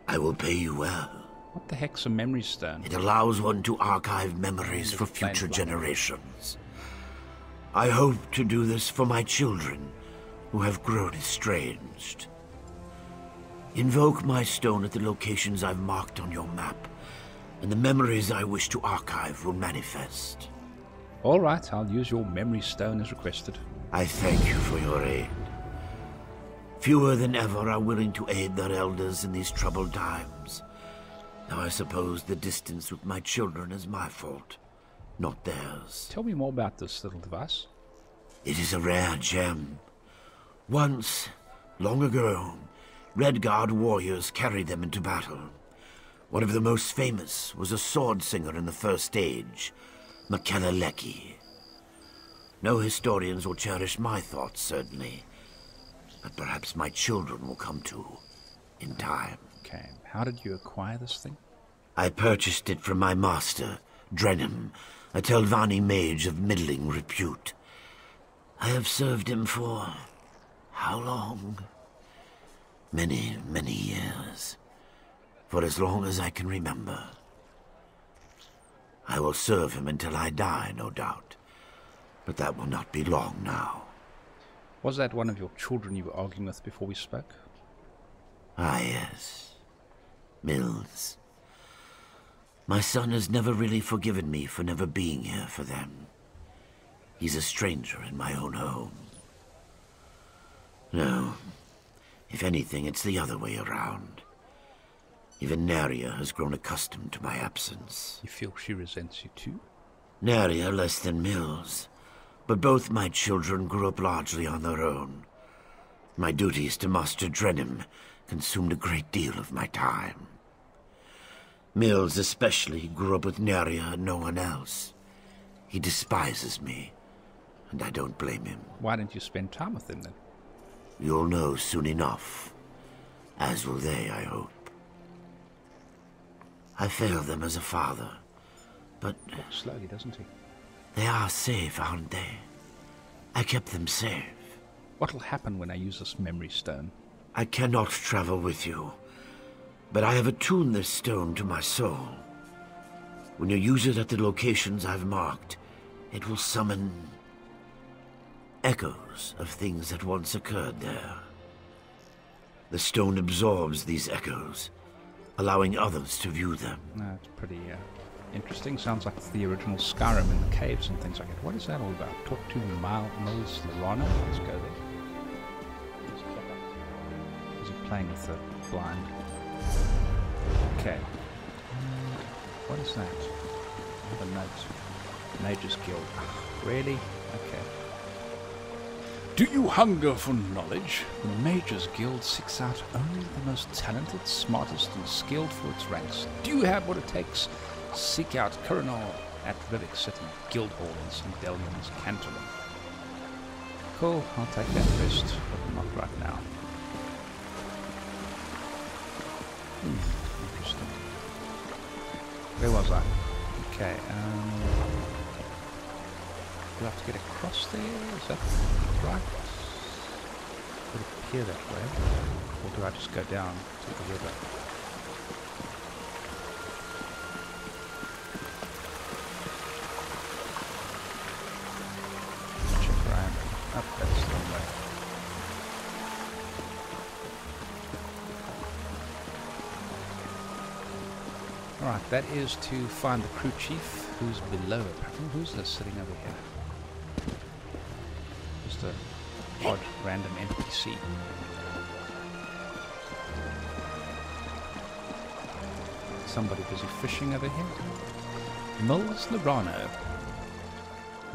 I will pay you well. What the heck's a memory stone? It allows one to archive memories for future generations. I hope to do this for my children, who have grown estranged. Invoke my stone at the locations I've marked on your map, and the memories I wish to archive will manifest. All right, I'll use your memory stone as requested. I thank you for your aid. Fewer than ever are willing to aid their elders in these troubled times. Now I suppose the distance with my children is my fault, not theirs. Tell me more about this little device. It is a rare gem. Once, long ago, Redguard warriors carried them into battle. One of the most famous was a sword singer in the First Age, Makeleleki. No historians will cherish my thoughts, certainly, but perhaps my children will come to in time. Okay, how did you acquire this thing? I purchased it from my master, Drenham, a Telvanni mage of middling repute. I have served him for how long? Many, many years. For as long as I can remember. I will serve him until I die, no doubt. But that will not be long now. Was that one of your children you were arguing with before we spoke? Ah, yes. Mills. My son has never really forgiven me for never being here for them. He's a stranger in my own home. No. If anything, it's the other way around. Even Naria has grown accustomed to my absence. You feel she resents you too? Naria less than Mills. But both my children grew up largely on their own. My duties to Master Drenham consumed a great deal of my time. Mills especially grew up with Naria and no one else. He despises me, and I don't blame him. Why didn't you spend time with him then? You'll know soon enough. As will they, I hope. I failed them as a father, but... Walks slowly, doesn't he? They are safe, aren't they? I kept them safe. What'll happen when I use this memory stone? I cannot travel with you, but I have attuned this stone to my soul. When you use it at the locations I've marked, it will summon echoes of things that once occurred there. The stone absorbs these echoes, allowing others to view them. No, it's pretty interesting. Sounds like the original Skyrim in the caves and things like that. What is that all about? Talk to Mills Lorano. Let's go there. Is he playing with the blind? Okay. What is that? Another note. Mage's Guild. Really? Okay. Do you hunger for knowledge? The Mage's Guild seeks out only the most talented, smartest, and skilled for its ranks. Do you have what it takes? Seek out Kuranal at Rivik City, Guildhall in St. Delian's Canton. Cool, I'll take that first, but not right now. Interesting. Where was I? Okay, do I have to get across there? Is that right? Would it appear that way? Or do I just go down to the river? Check where I am. Up, that's the wrong way. Alright, that is to find the crew chief, who's below it. Oh, who's this sitting over here? Just a odd random NPC. Somebody busy fishing over here. Mills Lorano.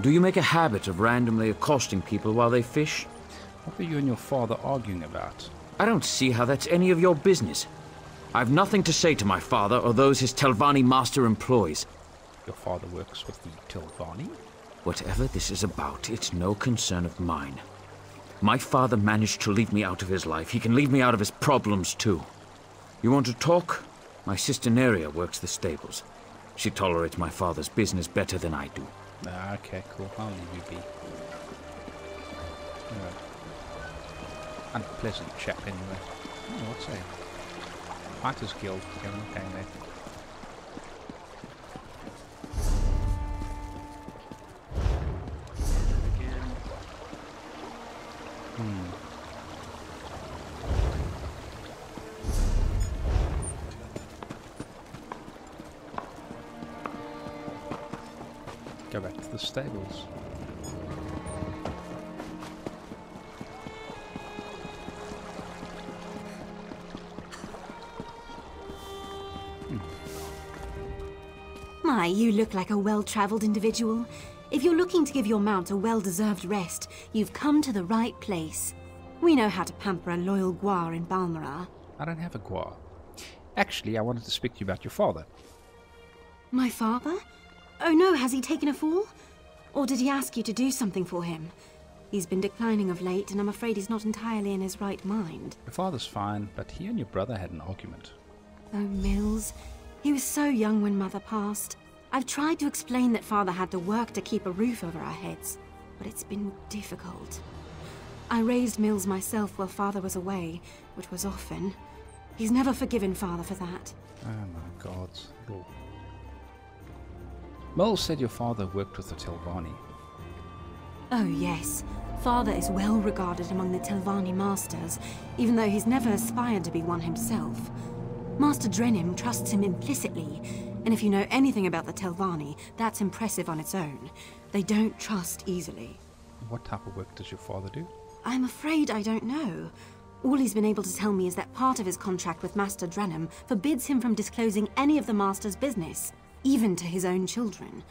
Do you make a habit of randomly accosting people while they fish? What were you and your father arguing about? I don't see how that's any of your business. I've nothing to say to my father or those his Telvanni master employs. Your father works with the Telvanni? Whatever this is about, it's no concern of mine. My father managed to leave me out of his life. He can leave me out of his problems, too. You want to talk? My sister Neria works the stables. She tolerates my father's business better than I do. Okay, cool. I'll leave you be. Anyway. Unpleasant chap, anyway. Oh, what's that? Fighters Guild. Okay, mate. Go back to the stables. My, you look like a well-travelled individual. If you're looking to give your mount a well-deserved rest, you've come to the right place. We know how to pamper a loyal guar in Balmorra. I don't have a guar. Actually, I wanted to speak to you about your father. My father? Oh no, has he taken a fall? Or did he ask you to do something for him? He's been declining of late, and I'm afraid he's not entirely in his right mind. Your father's fine, but he and your brother had an argument. Oh, Mills. He was so young when Mother passed. I've tried to explain that Father had to work to keep a roof over our heads, but it's been difficult. I raised Mills myself while Father was away, which was often. He's never forgiven Father for that. Oh my God. Lord. Mills said your father worked with the Telvanni. Oh yes. Father is well regarded among the Telvanni masters, even though he's never aspired to be one himself. Master Drenim trusts him implicitly, and if you know anything about the Telvanni, that's impressive on its own. They don't trust easily. What type of work does your father do? I'm afraid I don't know. All he's been able to tell me is that part of his contract with Master Drenim forbids him from disclosing any of the Master's business, even to his own children.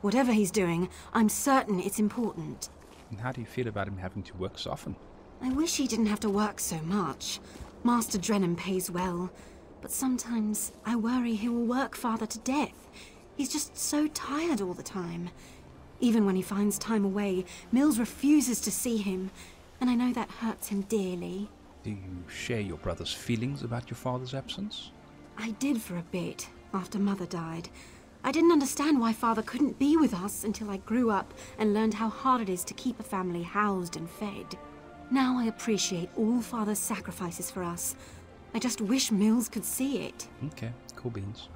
Whatever he's doing, I'm certain it's important. And how do you feel about him having to work so often? I wish he didn't have to work so much. Master Drenim pays well. But sometimes I worry he will work Father to death. He's just so tired all the time. Even when he finds time away, Mills refuses to see him, and I know that hurts him dearly. Do you share your brother's feelings about your father's absence? I did for a bit, after Mother died. I didn't understand why Father couldn't be with us until I grew up and learned how hard it is to keep a family housed and fed. Now I appreciate all Father's sacrifices for us. I just wish Mills could see it. Okay, cool beans.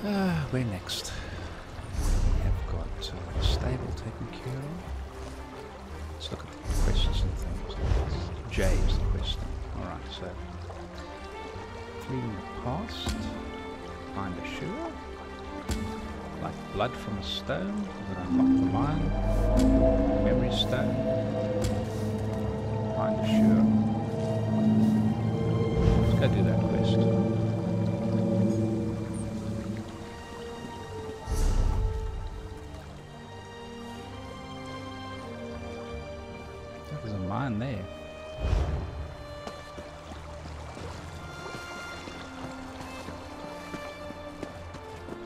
Where next? We have got a stable taken care of. Let's look at the quests and things. J is the question. Alright, so fleeing the past. Find a sure. Like blood from a stone. Does it unlock the mine? Memory stone. Find a sure. Let's go do that quest. There's a mine there.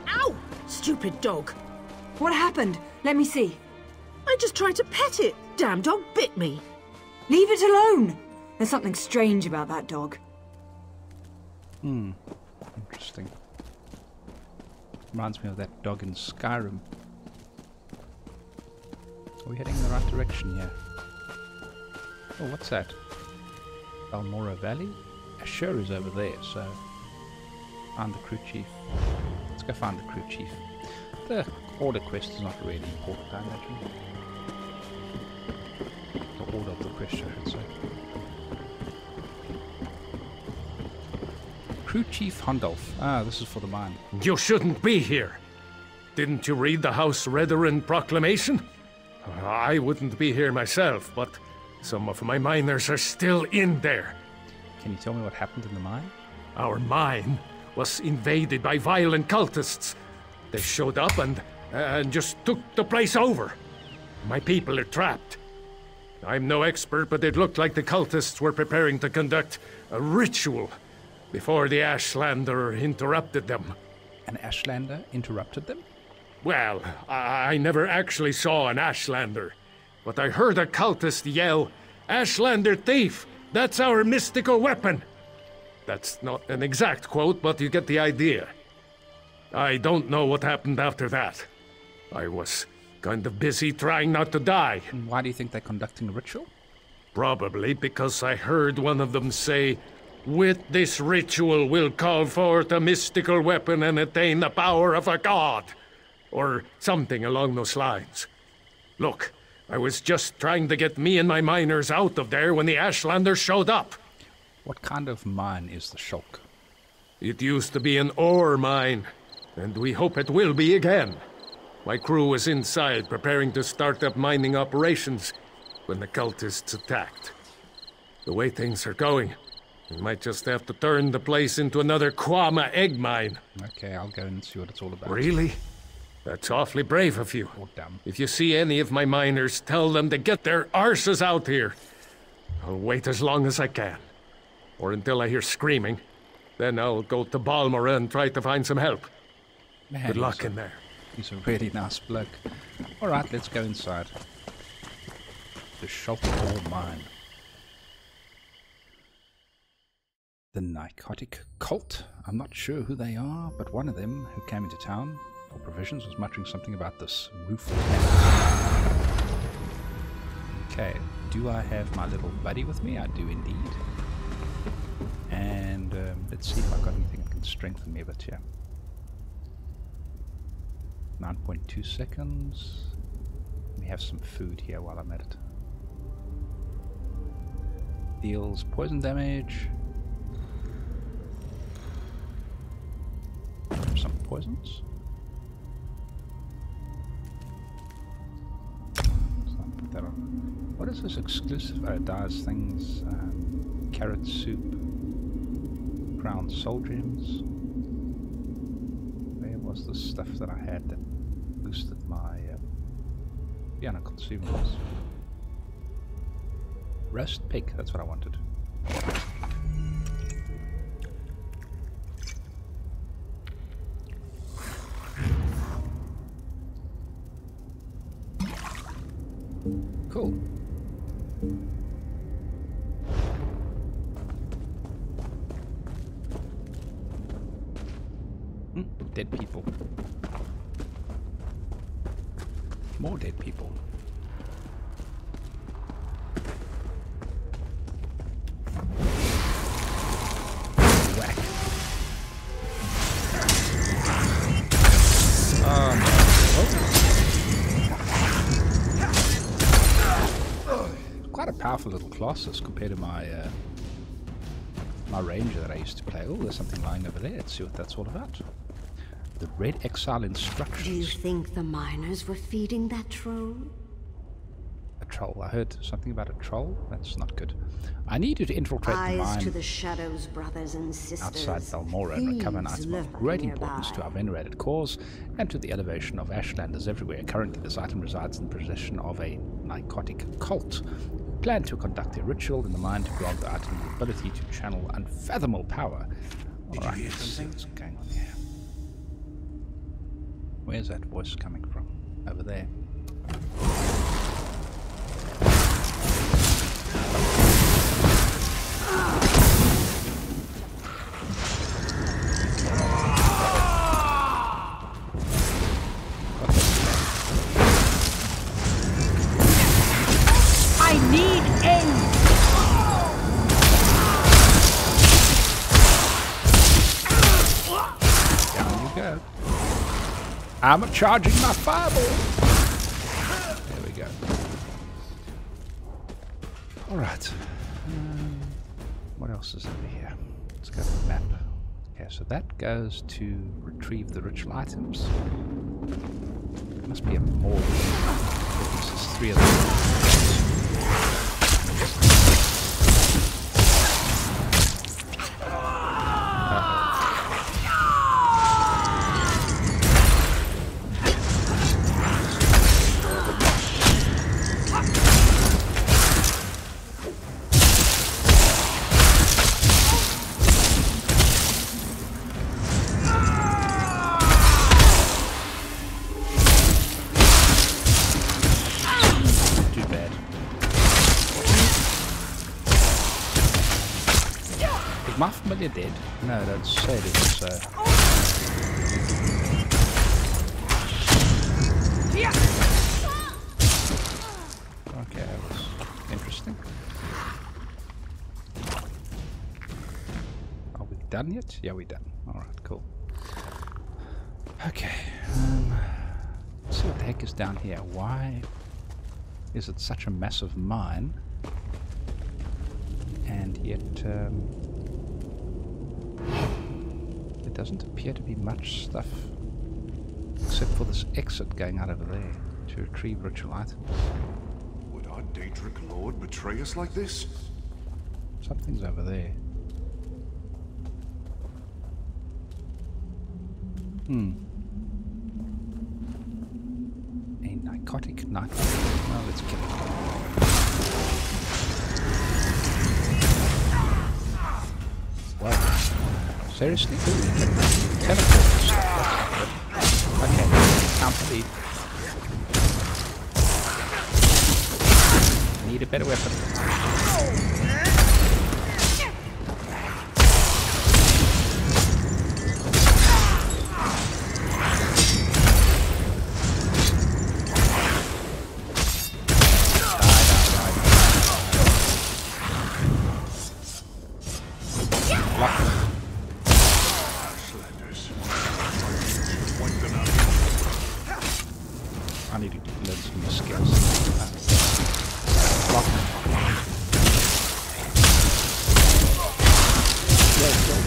Ow! Stupid dog. What happened? Let me see. I just tried to pet it. Damn dog bit me. Leave it alone! There's something strange about that dog. Interesting. Reminds me of that dog in Skyrim. Are we heading in the right direction here? Oh, what's that? Balmorra Valley? Ashur is over there, so... Find the crew chief. Let's go find the crew chief. The order quest is not really important, I imagine. The order of the quest, I should say. Crew Chief Hondolf. Ah, this is for the mine. You shouldn't be here. Didn't you read the House Redarin proclamation? I wouldn't be here myself, but some of my miners are still in there. Can you tell me what happened in the mine? Our mine was invaded by violent cultists. They showed up and just took the place over. My people are trapped. I'm no expert, but it looked like the cultists were preparing to conduct a ritual before the Ashlander interrupted them. An Ashlander interrupted them? Well, I never actually saw an Ashlander, but I heard a cultist yell, "Ashlander thief! That's our mystical weapon!" That's not an exact quote, but you get the idea. I don't know what happened after that. I was kind of busy trying not to die. And why do you think they're conducting a ritual? Probably because I heard one of them say, "With this ritual we'll call forth a mystical weapon and attain the power of a god." Or something along those lines. Look, I was just trying to get me and my miners out of there when the Ashlanders showed up. What kind of mine is the Shulk? It used to be an ore mine, and we hope it will be again. My crew was inside preparing to start up mining operations when the cultists attacked. The way things are going, we might just have to turn the place into another Kwama egg mine. Okay, I'll go and see what it's all about. Really? That's awfully brave of you. Or dumb. If you see any of my miners, tell them to get their arses out here. I'll wait as long as I can. Or until I hear screaming. Then I'll go to Balmora and try to find some help. Man, good luck in there. He's a really nice bloke. Alright, let's go inside. The Shulk ore mine. The Narcotic Cult. I'm not sure who they are, but one of them who came into town for provisions was muttering something about this roof attack. Okay, do I have my little buddy with me? I do indeed. And let's see if I've got anything that can strengthen me a bit here. 9.2 seconds. Let me have some food here while I'm at it. Deals poison damage. Some poisons. What is this exclusive? Oh, it does things. Carrot soup. Crown soul gems. Where was the stuff that I had that boosted my piano consumables? Roast pig, that's what I wanted. Cool. Dead people. More dead people. Whack. Quite a powerful little class as compared to my my ranger that I used to play. Oh, there's something lying over there. Let's see what that's all about. The Red Exile instructions. Do you think the miners were feeding that troll? A troll. I heard something about a troll. That's not good. I need you to infiltrate the mine to the shadows, brothers and sisters. outside Balmora and recover an item of great importance to our venerated cause and to the elevation of Ashlanders everywhere. Currently, this item resides in the possession of a narcotic cult. Plan to conduct a ritual in the mine to grant the item the ability to channel unfathomable power. Alright, let's see what's going on here. Where's that voice coming from? Over there. I need aid! Down you go. I'm charging my fireball. There we go. Alright. What else is over here? Let's go to the map. Okay, so that goes to retrieve the ritual items. Must be a more. This is 3 of them. My familiar dead? No, that's say it isn't so. Okay, that was interesting. Are we done yet? Yeah, we're done. Alright, cool. Okay. Let's see what the heck is down here. Why is it such a massive mine? And yet, doesn't appear to be much stuff except for this exit going out over there to retrieve ritual items. Would our Daedric Lord betray us like this? Something's over there. A narcotic knife. Oh, let's kill it. Wow. Seriously? Ooh, you can teleport and stuff. Okay, counter lead. Need a better weapon. I need to learn some new skills.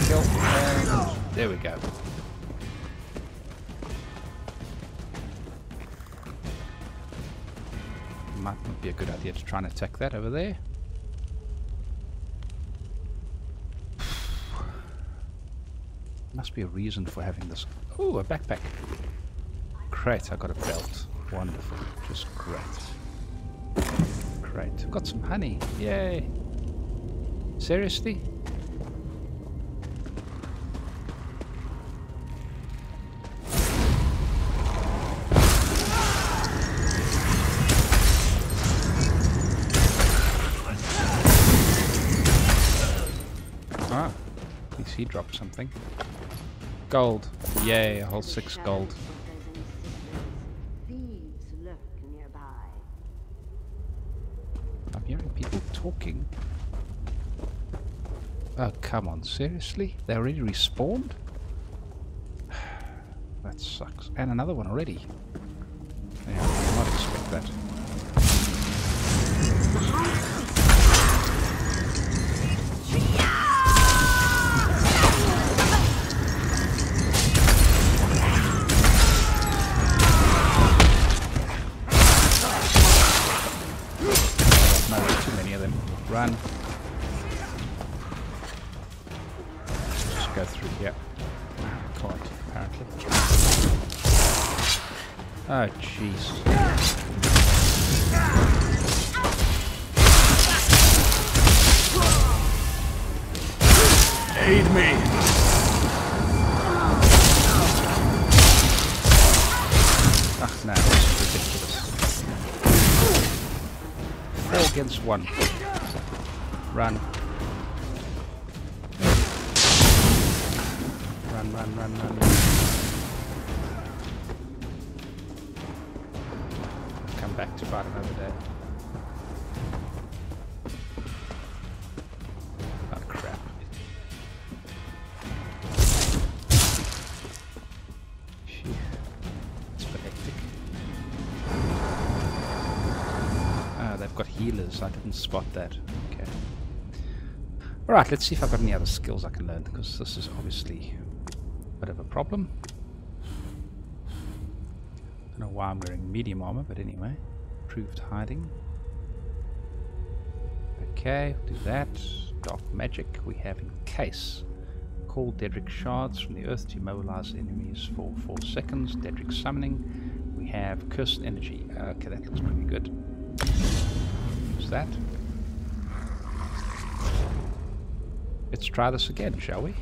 Kill. And there we go. Might not be a good idea to try and attack that over there. Must be a reason for having this. Oh, a backpack. Great, I got a belt. Wonderful. Just great. Great. Got some honey. Yay. Seriously? Ah, at least he dropped something. Gold. Yay, a whole 6 gold. I'm hearing people talking. Oh, come on, seriously? They already respawned? That sucks. And another one already. Yeah, I did not expect that. Run. Just go through here. Can't, apparently. Oh, jeez. Aid me! Ah, no, this is ridiculous. 4 against 1. Run. Run. Come back to fight another day. Oh, crap. Phew. It's pathetic. Ah, they've got healers. I didn't spot that. Okay. Alright, let's see if I've got any other skills I can learn, because this is obviously a bit of a problem. Don't know why I'm wearing medium armor, but anyway. Improved hiding. Okay, do that. Dark magic. We have encase. Call Dedrick shards from the earth to immobilize enemies for 4 seconds. Dedrick summoning. We have cursed energy. Okay, that looks pretty good. Use that. Let's try this again, shall we?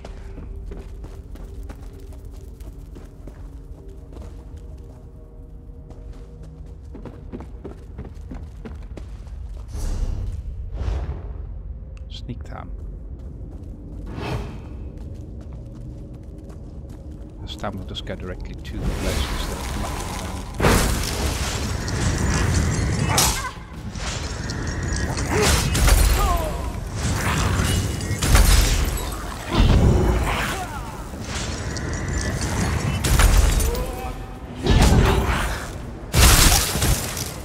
Sneak time. This time we'll just go directly to the place instead of mucking around.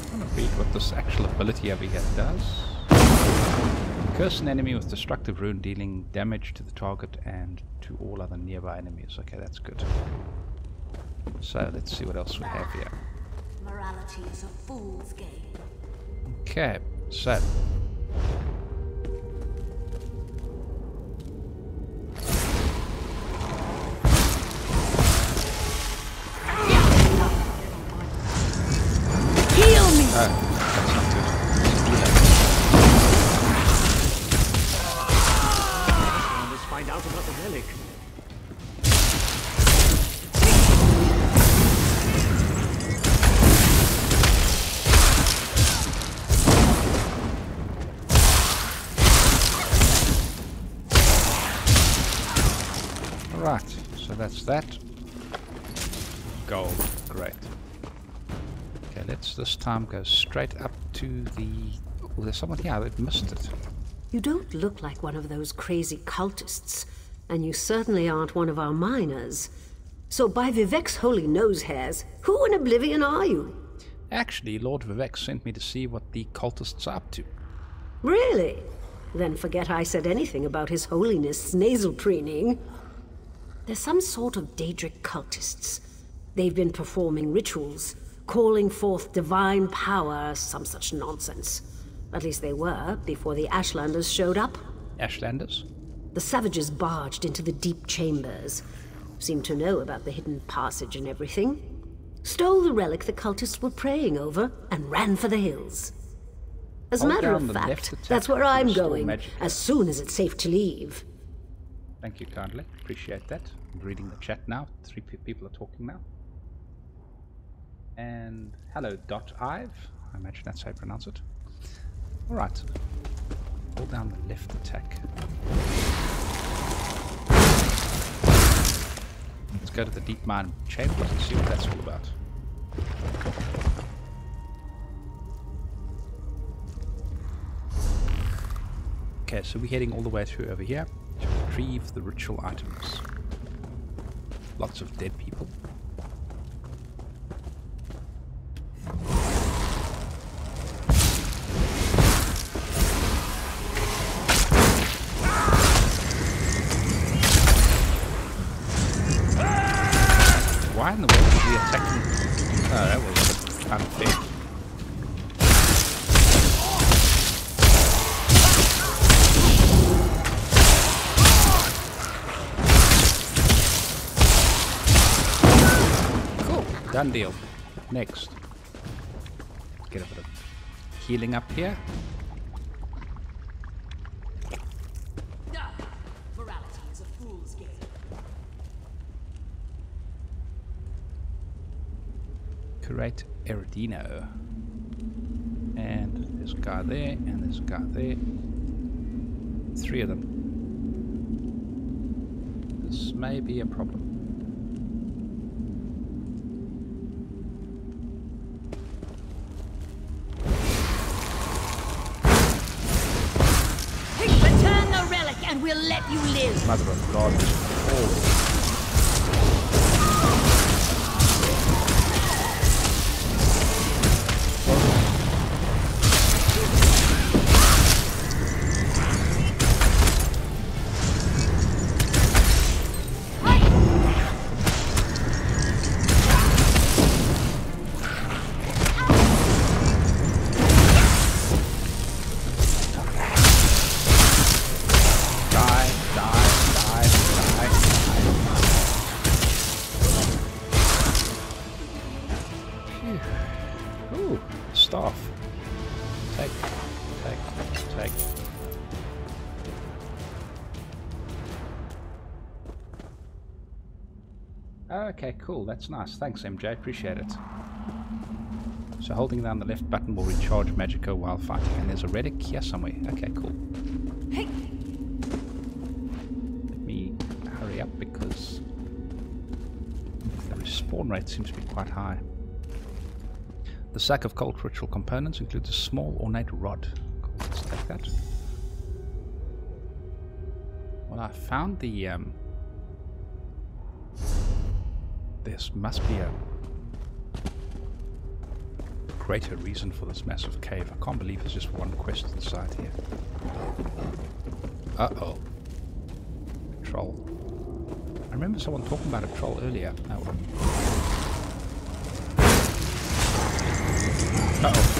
I'm gonna read what this actual ability over here does. Curse an enemy with destructive rune, dealing damage to the target and to all other nearby enemies. Okay, that's good. So let's see what else we have here. Morality is a fool's game. Okay, so Heal me! that's not good. Let's find out about the relic. Right, so that's that. Gold, great. Okay, let's this time go straight up to the... Oh, there's someone here, they've missed it. You don't look like one of those crazy cultists, and you certainly aren't one of our miners. So by Vivek's holy nose hairs, who in oblivion are you? Actually, Lord Vivek sent me to see what the cultists are up to. Really? Then forget I said anything about his holiness' nasal preening. They're some sort of Daedric cultists. They've been performing rituals, calling forth divine power, some such nonsense. At least they were, before the Ashlanders showed up. Ashlanders? The savages barged into the deep chambers, seemed to know about the hidden passage and everything, stole the relic the cultists were praying over, and ran for the hills. As a matter of fact, that's where I'm going, as soon as it's safe to leave. Thank you kindly, appreciate that. I'm reading the chat now, 3 people are talking now. And hello, .ive, I imagine that's how you pronounce it. Alright, hold down the left attack. Let's go to the deep mine chambers and see what that's all about. Okay, so we're heading all the way through over here to retrieve the ritual items. Lots of dead people. Why in the world are we attacking? Oh, that was unfair. Cool, done deal. Next. Get a bit of healing up here. Morality is a fool's game. Curate Eridino. And there's a guy there, and there's a guy there. 3 of them. This may be a problem. Return the relic and we'll let you live. Mother of God. Oh. Okay, cool. That's nice. Thanks, MJ. Appreciate it. So holding down the left button will recharge Magico while fighting. And there's a relic here somewhere. Okay, cool. Hey. Let me hurry up because the respawn rate seems to be quite high. The sack of cult ritual components includes a small ornate rod. Cool, let's take that. Well, I found the this must be a greater reason for this massive cave. I can't believe there's just one quest inside here. Uh-oh. Troll. I remember someone talking about a troll earlier. Oh well. Uh-oh.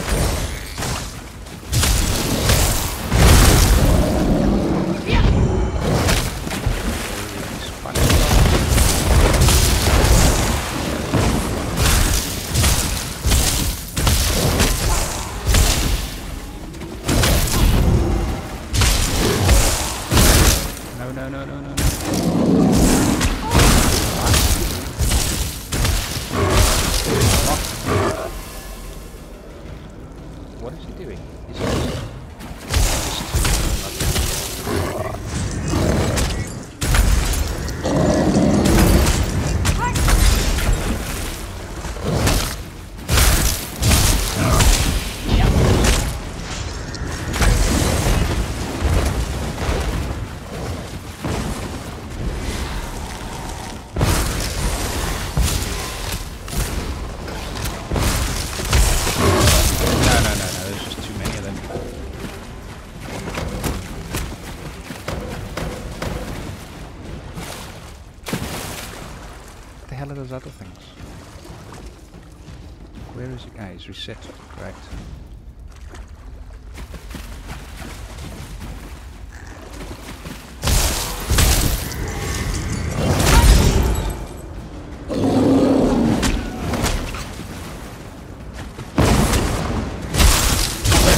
Those other things. Where is it? Ah, he's reset. Great.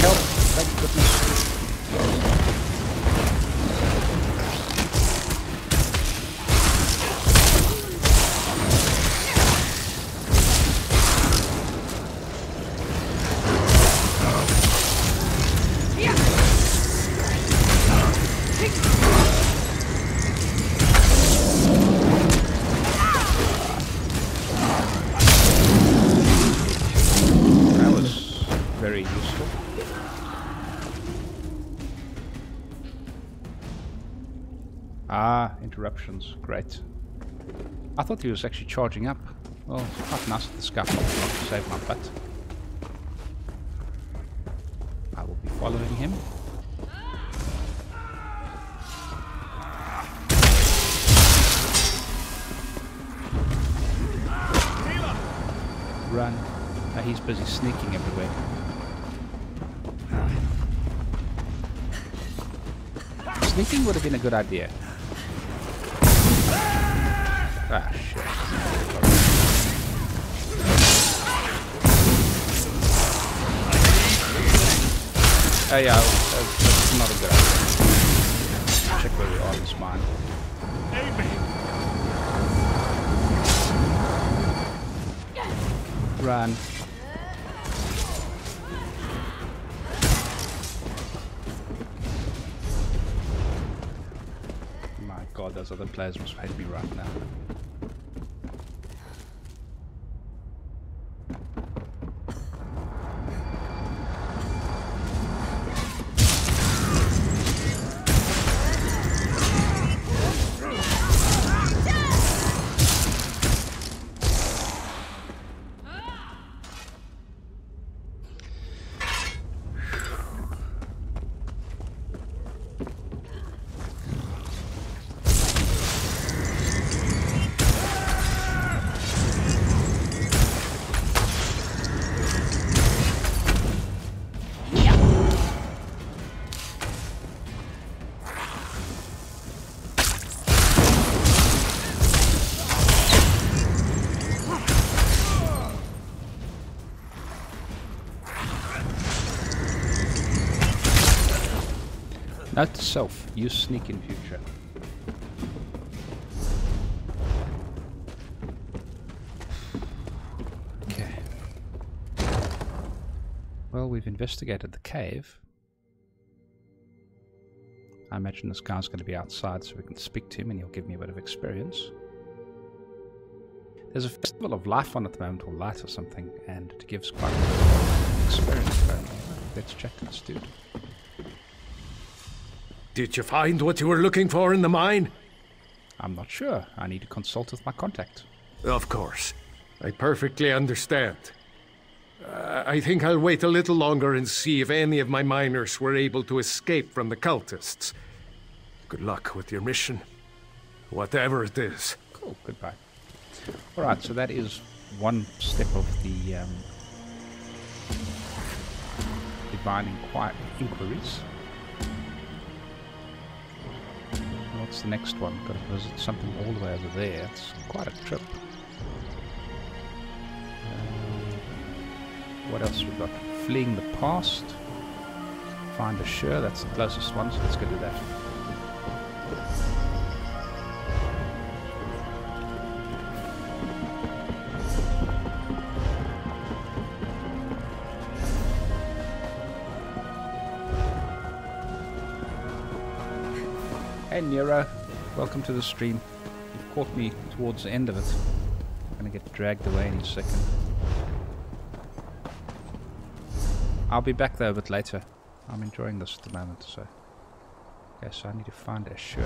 Help! Thank goodness. Interruptions, great. I thought he was actually charging up. Well, it's quite nice at the scaffold not to save my butt. I will be following him. Run. Now he's busy sneaking everywhere. Sneaking would have been a good idea. Ah, shit. Oh yeah, that's not a good idea. Check where we are in this mine. Run. My god, those other players must hate me right now. Note to self, use sneak in future. Well, we've investigated the cave. I imagine this guy's going to be outside so we can speak to him and he'll give me a bit of experience. There's a festival of life on at the moment, or light or something, and it gives quite a bit of experience going on. Let's check this dude. Did you find what you were looking for in the mine? I'm not sure. I need to consult with my contact. Of course. I perfectly understand. I think I'll wait a little longer and see if any of my miners were able to escape from the cultists. Good luck with your mission, whatever it is. Cool, goodbye. Alright, so that is one step of the divine inquiries. What's the next one? Got to visit something all the way over there. It's quite a trip. What else we've got? Fleeing the past. Find a Shur, that's the closest one, so let's go do that. Hey Nero, welcome to the stream. You've caught me towards the end of it. I'm gonna get dragged away any second. I'll be back though a bit later. I'm enjoying this at the moment, so... Okay, so I need to find a Shur.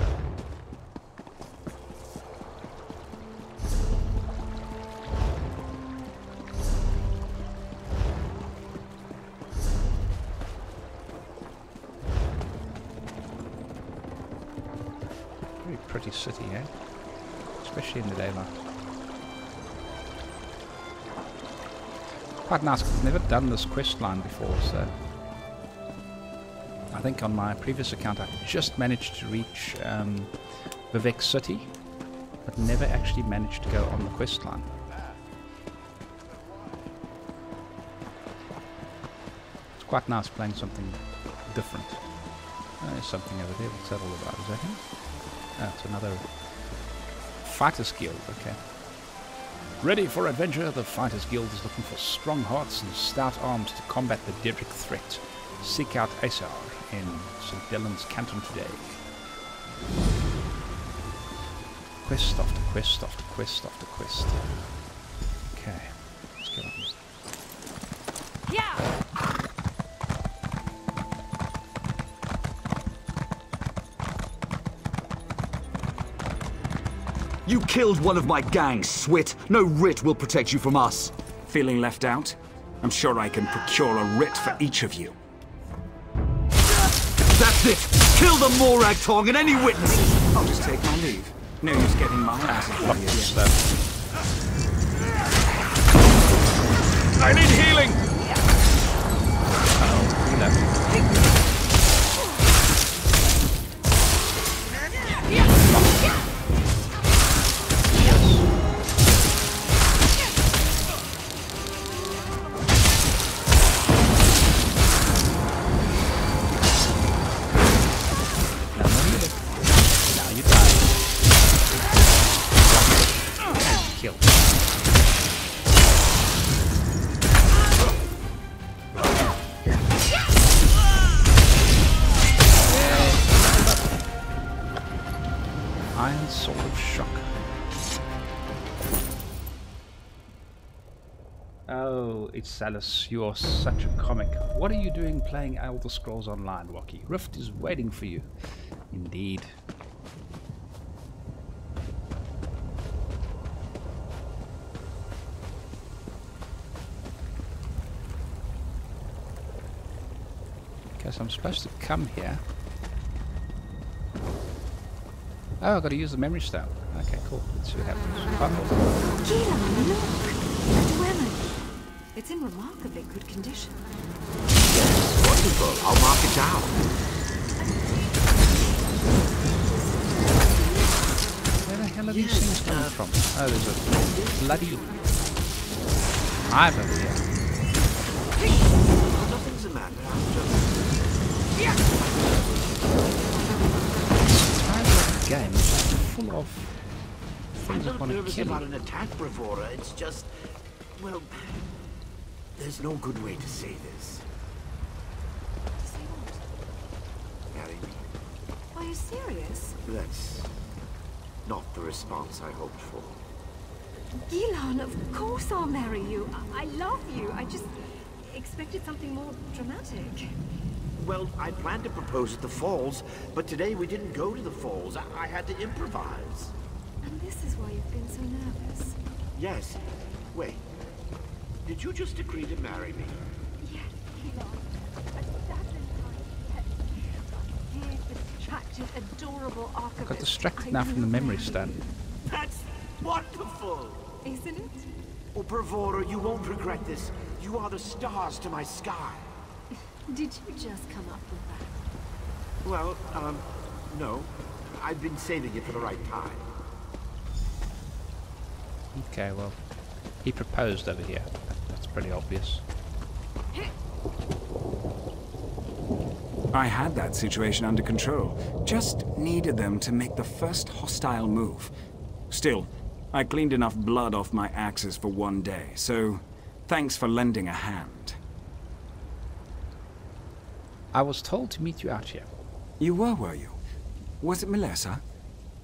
Very pretty city, eh? Especially in the daylight. Quite nice, because I've never done this quest line before, so... I think on my previous account I just managed to reach Vivek City, but never actually managed to go on the quest line. It's quite nice playing something different. There's something over there, what's that all about? Is that him? Oh, it's another Fighters Guild, okay. Ready for adventure, the Fighters Guild is looking for strong hearts and stout arms to combat the Dedrick threat. Seek out Asar in St. Dylan's Canton today. Quest after quest after quest after quest. Okay, let's get on. Yeah! You killed one of my gang, Swit. No writ will protect you from us. Feeling left out? I'm sure I can procure a writ for each of you. That's it! Kill the Morag Tong and any witnesses! I'll just take my leave. No use getting my ass in here. I need healing! Salus, you're such a comic. What are you doing playing Elder Scrolls Online, Wacky? Rift is waiting for you. Indeed. Okay, so I'm supposed to come here. Oh, I've got to use the memory stone. Okay, cool. Let's see what happens. It's in remarkably good condition. Wonderful. I'll mark it down. Where the hell are these things coming from? Oh, there's a bloody hive over here. Nothing's the matter. It's a game full of things that I'm want to nervous kill about you. an attack, Bravura. It's just... well... there's no good way to say this. marry me? Are you serious? That's not the response I hoped for. Ghilan, of course I'll marry you. I love you. I just expected something more dramatic. Well, I planned to propose at the falls, but today we didn't go to the falls. I had to improvise. And this is why you've been so nervous. Yes. Wait. Did you just agree to marry me? Yes, Ghilan. Attractive, adorable archivist. Got distracted now from the memory stand. That's wonderful! Isn't it? Oh, Bravura, you won't regret this. You are the stars to my sky. Did you just come up with that? Well, no. I've been saving it for the right time. Okay, well, he proposed over here. That's pretty obvious. I had that situation under control. Just needed them to make the first hostile move. Still, I cleaned enough blood off my axes for one day, so thanks for lending a hand. I was told to meet you out here. You were you? Was it Melissa?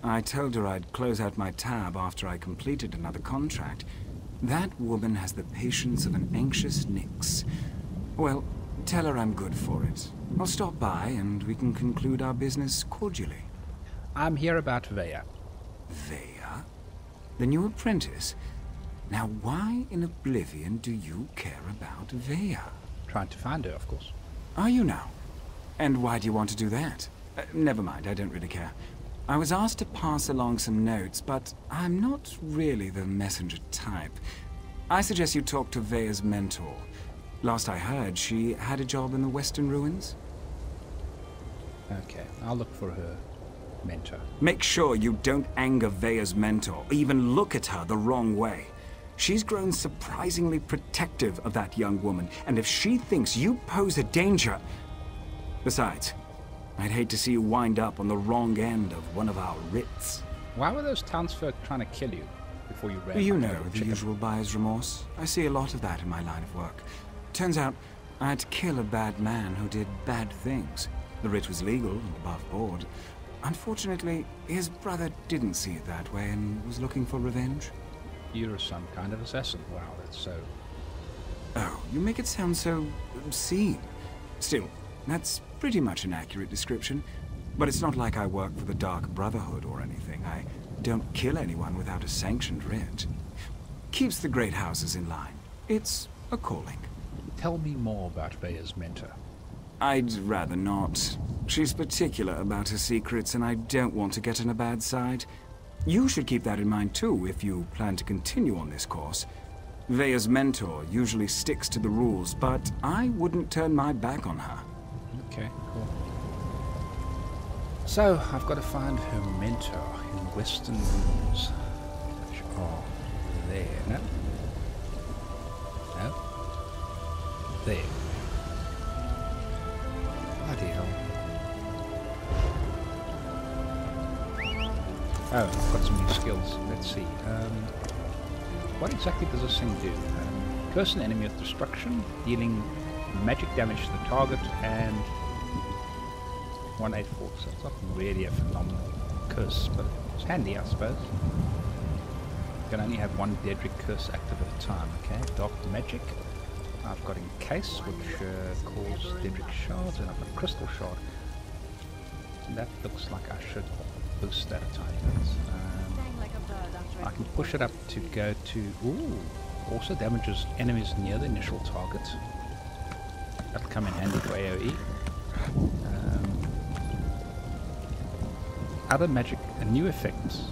I told her I'd close out my tab after I completed another contract. That woman has the patience of an anxious Nyx. Well, tell her I'm good for it. I'll stop by and we can conclude our business cordially. I'm here about Veya. Veya? The new apprentice? Now why in oblivion do you care about Veya? Trying to find her, of course. Are you now? And why do you want to do that? Never mind, I don't really care. I was asked to pass along some notes, but I'm not really the messenger type. I suggest you talk to Veya's mentor. Last I heard, she had a job in the Western Ruins. Okay, I'll look for her mentor. Make sure you don't anger Veya's mentor, or even look at her the wrong way. She's grown surprisingly protective of that young woman, and if she thinks you pose a danger... Besides, I'd hate to see you wind up on the wrong end of one of our writs. Why were those townsfolk trying to kill you before you ran? You know, the usual buyer's remorse. I see a lot of that in my line of work. Turns out, I had to kill a bad man who did bad things. The writ was legal and above board. Unfortunately, his brother didn't see it that way and was looking for revenge. You're some kind of assassin. Wow, that's so... Oh, you make it sound so obscene. Still, that's pretty much an accurate description. But it's not like I work for the Dark Brotherhood or anything. I don't kill anyone without a sanctioned writ. Keeps the great houses in line. It's a calling. Tell me more about Veya's mentor. I'd rather not. She's particular about her secrets, and I don't want to get on a bad side. You should keep that in mind too if you plan to continue on this course. Veya's mentor usually sticks to the rules, but I wouldn't turn my back on her. Okay, cool. So, I've got to find her mentor in Western Ruins, which are there, no? No? There. Bloody hell. Oh, I've got some new skills. Let's see. What exactly does this thing do? Curse an enemy with destruction, dealing magic damage to the target, and 184. So it's not really a phenomenal curse, but it's handy, I suppose. You can only have one Daedric curse active at a time. Okay, dark magic. I've got Encase, which calls Daedric shards, and I've got Crystal shard. And that looks like I should boost that a tiny bit. I can push it up to go to... Ooh! Also damages enemies near the initial target. That'll come in handy for AoE. Other magic and new effects.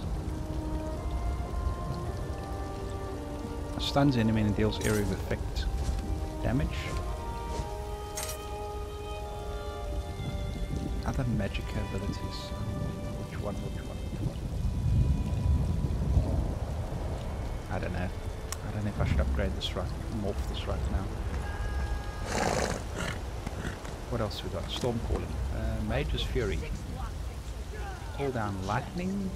Stuns enemy and deals area of effect damage. Other magic abilities. Which one? I don't know. I don't know if I should upgrade this right, morph this right now. What else we got? Storm Calling. Mage's Fury. Call down lightning.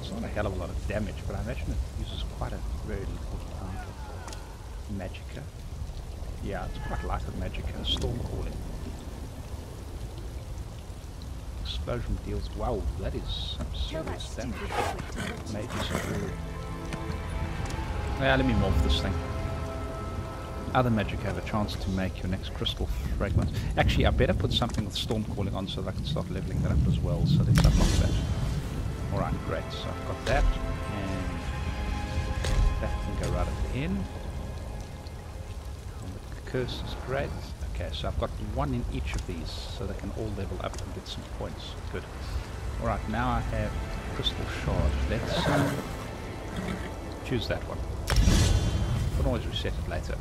It's not a hell of a lot of damage, but I imagine it uses quite a very little amount of magicka. Yeah, it's quite light of magicka. Storm Calling. explosion deals. Wow, that is some serious damage. Major superior. Yeah, let me morph this thing. Other magic have a chance to make your next crystal fragment. Actually, I better put something with storm calling on so that I can start leveling that up as well. So let's unlock that. Alright, great. So I've got that, and that can go right at the end. And the curse is great. Okay, so I've got one in each of these, so they can all level up and get some points. Good. Alright, now I have crystal shard. Let's choose that one. I can always reset it later.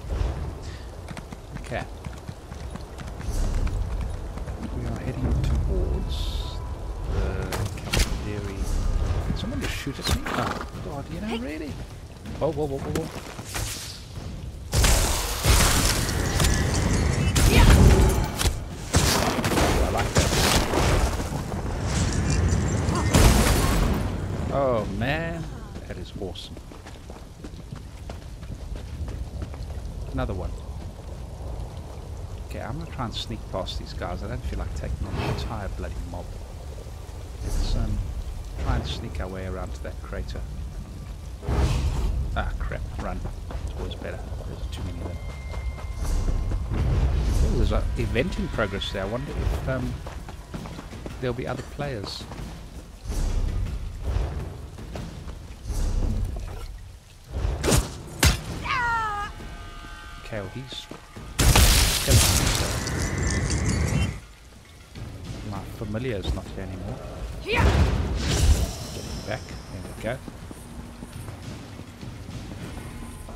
Okay. We are heading towards the cafeteria. Did someone just shoot at me? Oh god, you know, really? Whoa, whoa, whoa, whoa, whoa. I like that. Oh man, that is awesome. Another one. Okay, I'm gonna try and sneak past these guys. I don't feel like taking on the entire bloody mob. Let's try and sneak our way around to that crater. Ah, crap. Run. It's always better. There's too many of them. Oh, there's an event in progress there. I wonder if there'll be other players. Okay, well, he's... My familiar is not here anymore. Getting back. There we go.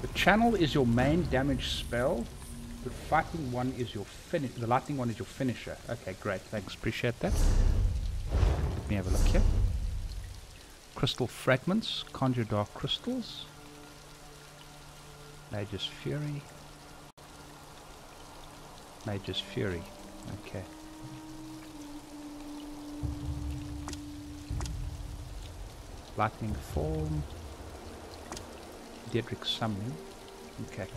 The channel is your main damage spell. The fighting one is your finish. The lightning one is your finisher. Okay, great. Thanks. Appreciate that. Let me have a look here. Crystal fragments. Conjure dark crystals. Mage's Fury. Mage's Fury. Okay. Lightning Form. Daedric Summon. Okay.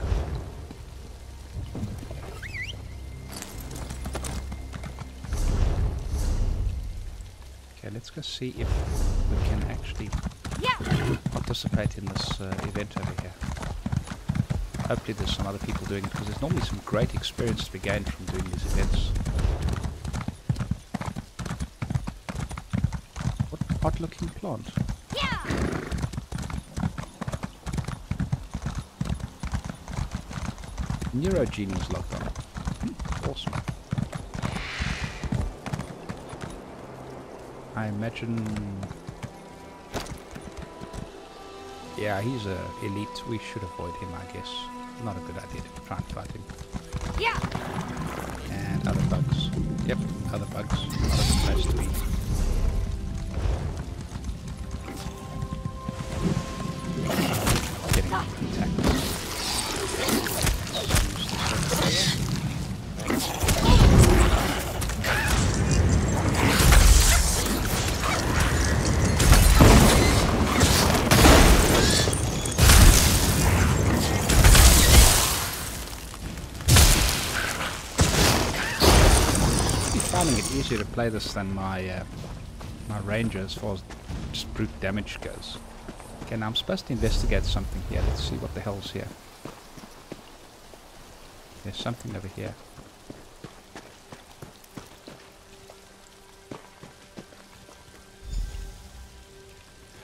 Okay, let's go see if we can actually participate in this event over here. Hopefully there's some other people doing it, because there's normally some great experience to be gained from doing these events. What odd looking plant? Neurogenie's logged on. Awesome. I imagine... Yeah, he's a elite. We should avoid him, I guess. Not a good idea to try and fight him. And other bugs. Yep, other bugs. Not a good place to be. Getting attacked. Finding it easier to play this than my my ranger as far as just brute damage goes. Okay, now I'm supposed to investigate something here. Let's see what the hell's here. There's something over here.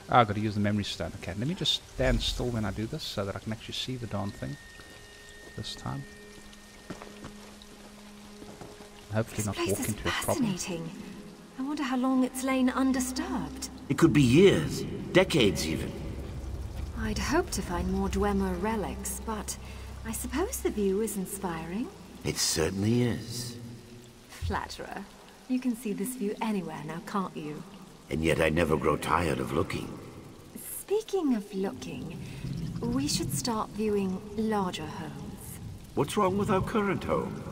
Oh, I've got to use the memory stone. Okay, let me just stand still when I do this so that I can actually see the darn thing this time. Hopefully not walk into a problem. Fascinating. I wonder how long it's lain undisturbed. It could be years, decades even. I'd hoped to find more Dwemer relics, but I suppose the view is inspiring. It certainly is. Flatterer. You can see this view anywhere now, can't you? And yet I never grow tired of looking. Speaking of looking, we should start viewing larger homes. What's wrong with our current home?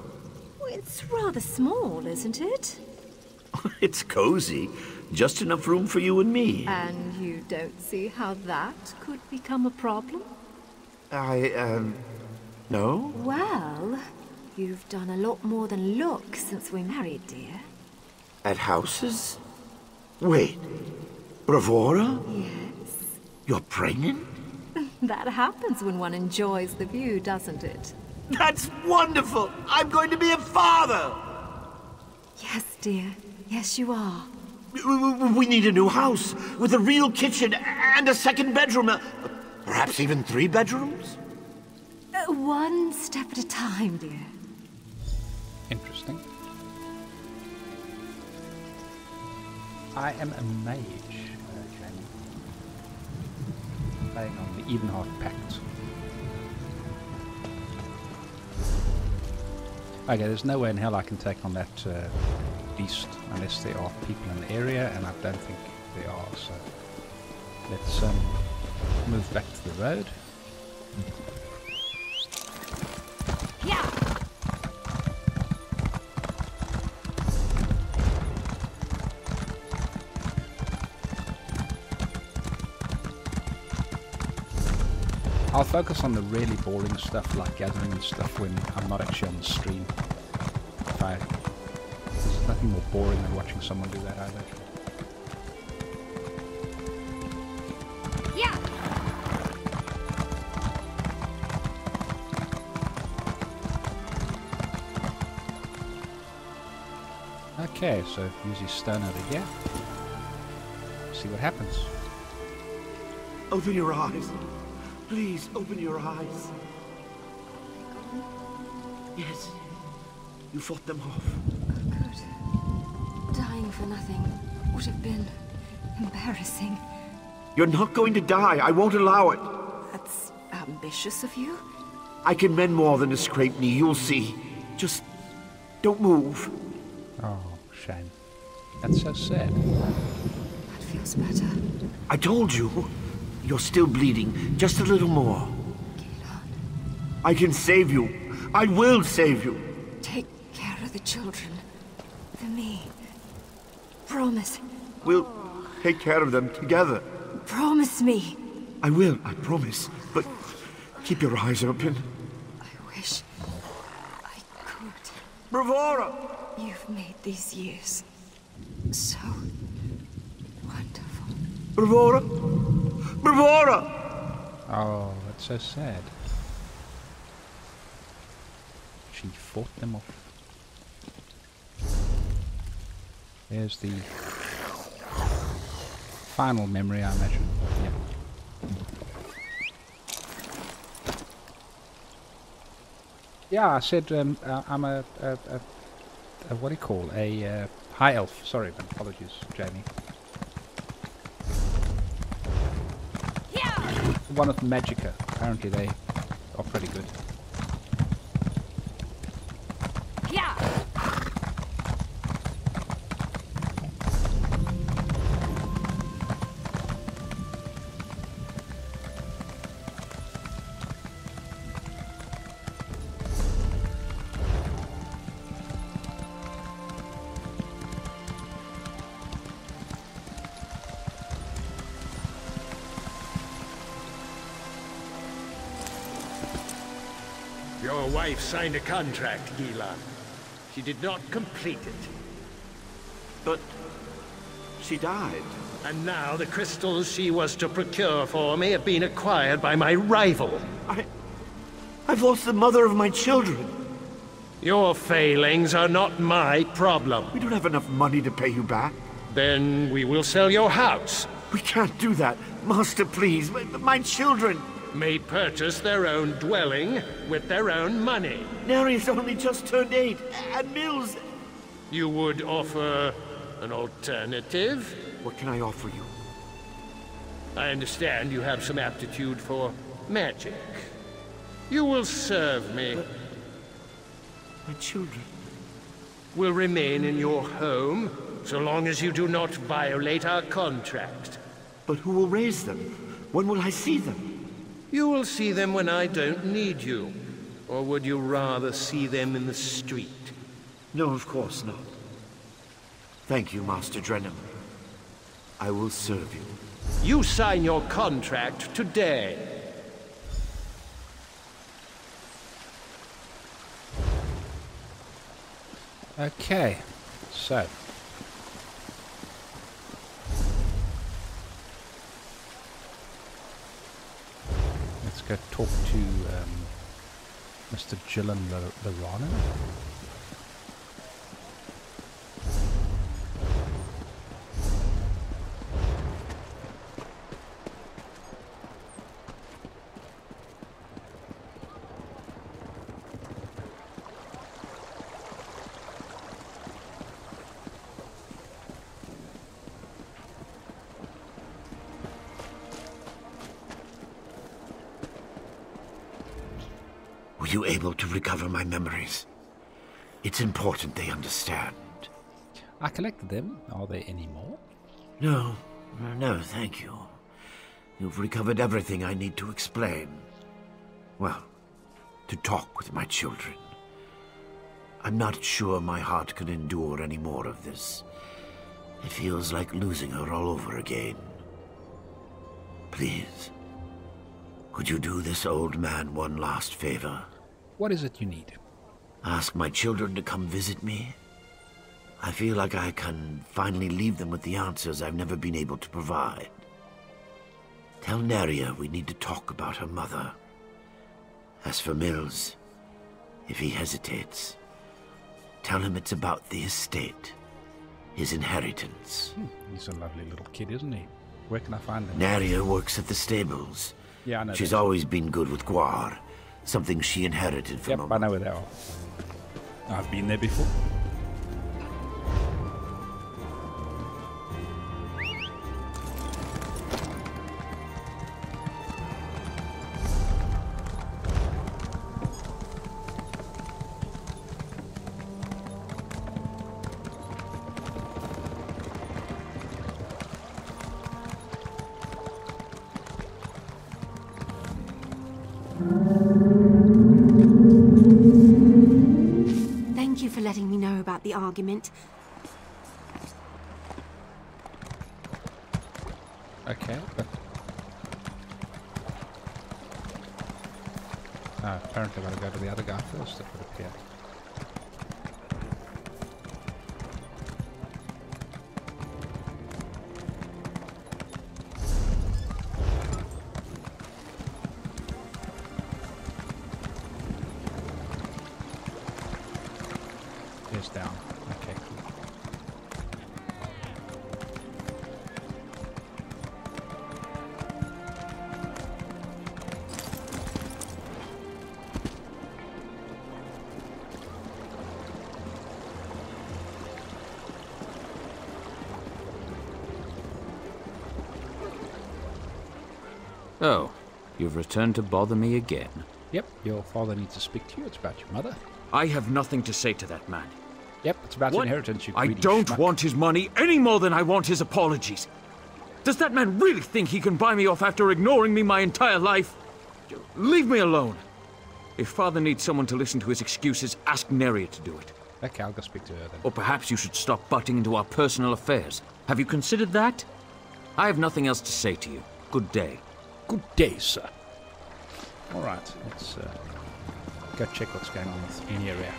It's rather small, isn't it? It's cozy. Just enough room for you and me. And you don't see how that could become a problem? No? Well, you've done a lot more than look since we married, dear. At houses? Wait, Bravura? Yes. You're pregnant? That happens when one enjoys the view, doesn't it? That's wonderful! I'm going to be a father! Yes, dear. Yes, you are. We need a new house with a real kitchen and a second bedroom. Perhaps even 3 bedrooms? One step at a time, dear. Interesting. I am a mage, Jamie. Playing on the Evenheart Pact. Okay, there's no way in hell I can take on that beast unless there are people in the area, and I don't think there are, so let's move back to the road. Yeah. I'll focus on the really boring stuff like gathering and stuff when I'm not actually on the stream. There's nothing more boring than watching someone do that either. Yeah. Okay, so use his stone over here. See what happens. Open your eyes. Please, open your eyes. Yes. You fought them off. Good. Dying for nothing would have been embarrassing. You're not going to die. I won't allow it. That's ambitious of you. I can mend more than a scraped knee. You'll see. Just don't move. Oh, shame. That's so sad. That feels better. I told you. You're still bleeding. Just a little more. I can save you. I will save you. Take care of the children. For me. Promise. We'll take care of them together. Promise me. I will, I promise. But keep your eyes open. I wish I could. Bravura! You've made these years so wonderful. Bravura! Bravura! Oh, that's so sad. She fought them off. There's the final memory, I imagine. Yeah, I said I'm a what do you call a high elf? Sorry, but apologies, Jamie. One of Magicka. Apparently they are pretty good. Yeah. Your wife signed a contract, Gila. She did not complete it. But she died. And now the crystals she was to procure for me have been acquired by my rival. I've lost the mother of my children. Your failings are not my problem. We don't have enough money to pay you back. Then we will sell your house. We can't do that. Master, please. My children. May purchase their own dwelling with their own money. Nari's only just turned 8, and Mills... You would offer an alternative? What can I offer you? I understand you have some aptitude for magic. You will serve me. But my children will remain in your home so long as you do not violate our contract. But who will raise them? When will I see them? You will see them when I don't need you. Or would you rather see them in the street? No, of course not. Thank you, Master Drenham. I will serve you. You sign your contract today. Okay, so go talk to Mr. Gillen Lorano. Were you able to recover my memories? It's important they understand. I collected them. Are there any more? No, no, thank you. You've recovered everything I need to explain. Well, to talk with my children. I'm not sure my heart can endure any more of this. It feels like losing her all over again. Please, could you do this old man one last favor? What is it you need? Ask my children to come visit me. I feel like I can finally leave them with the answers I've never been able to provide. Tell Neria we need to talk about her mother. As for Mills, if he hesitates, tell him it's about the estate, his inheritance. He's a lovely little kid, isn't he? Where can I find him? Neria works at the stables. Yeah, I know. She's always been good with Guar, something she inherited from Yep, I know where they are. I've been there before. Thank you for letting me know about the argument. Okay, but... apparently I've got to go to the other guy first, it would appear. Here's down. Okay, cool. Oh, you've returned to bother me again. Yep, your father needs to speak to you. It's about your mother. I have nothing to say to that man. Yep, it's about inheritance, you I greedy don't schmuck. want his money any more than I want his apologies. Does that man really think he can buy me off after ignoring me my entire life? Leave me alone. If father needs someone to listen to his excuses, ask Neria to do it. Okay, I'll go speak to her then. Or perhaps you should stop butting into our personal affairs. Have you considered that? I have nothing else to say to you. Good day. Good day, sir. Alright, let's go check what's going on in the area.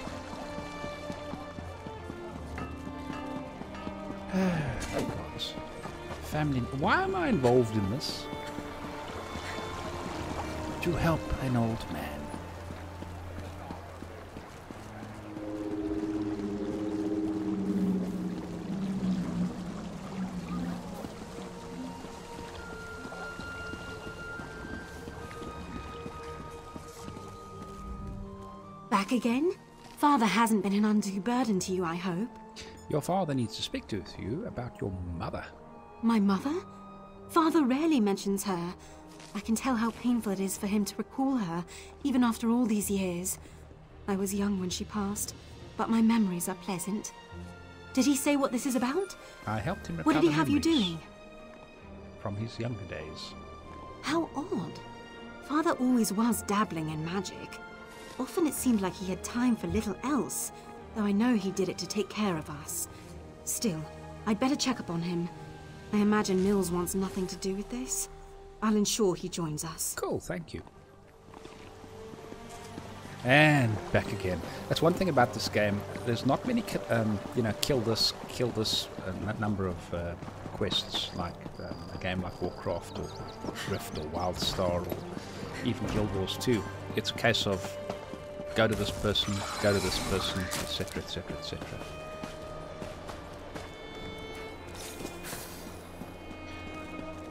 Oh, gods. Family... Why am I involved in this? To help an old man. Back again? Father hasn't been an undue burden to you, I hope. Your father needs to speak to you about your mother. My mother? Father rarely mentions her. I can tell how painful it is for him to recall her, even after all these years. I was young when she passed, but my memories are pleasant. Did he say what this is about? I helped him recover What did he have you memories doing? from his younger days. How odd. Father always was dabbling in magic. Often it seemed like he had time for little else, though I know he did it to take care of us. Still, I'd better check up on him. I imagine Mills wants nothing to do with this. I'll ensure he joins us. Cool, thank you. And back again. That's one thing about this game. There's not many, kill this number of quests, like a game like Warcraft or Rift or WildStar or even Guild Wars 2. It's a case of go to this person, etc, etc, etc.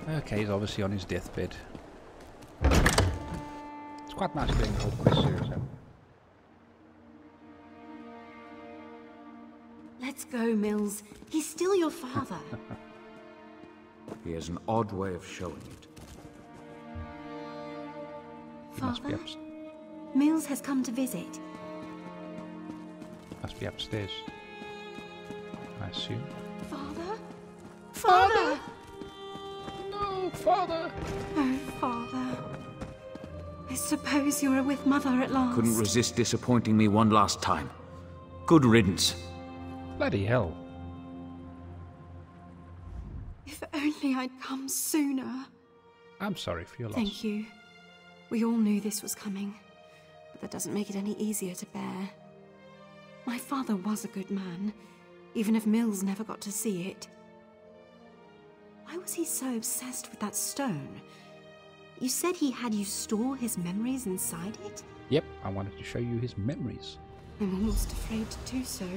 Okay, he's obviously on his deathbed. It's quite nice doing the whole quest series. Let's go, Mills. He's still your father. He has an odd way of showing it. Father? Mills has come to visit. Must be upstairs, I assume. Father? Father! No, Father! Oh, Father. I suppose you're with Mother at last. Couldn't resist disappointing me one last time. Good riddance. Bloody hell. If only I'd come sooner. I'm sorry for your loss. Thank you. We all knew this was coming, but that doesn't make it any easier to bear. My father was a good man, even if Mills never got to see it. Why was he so obsessed with that stone? You said he had you store his memories inside it? Yep, I wanted to show you his memories. I'm almost afraid to do so.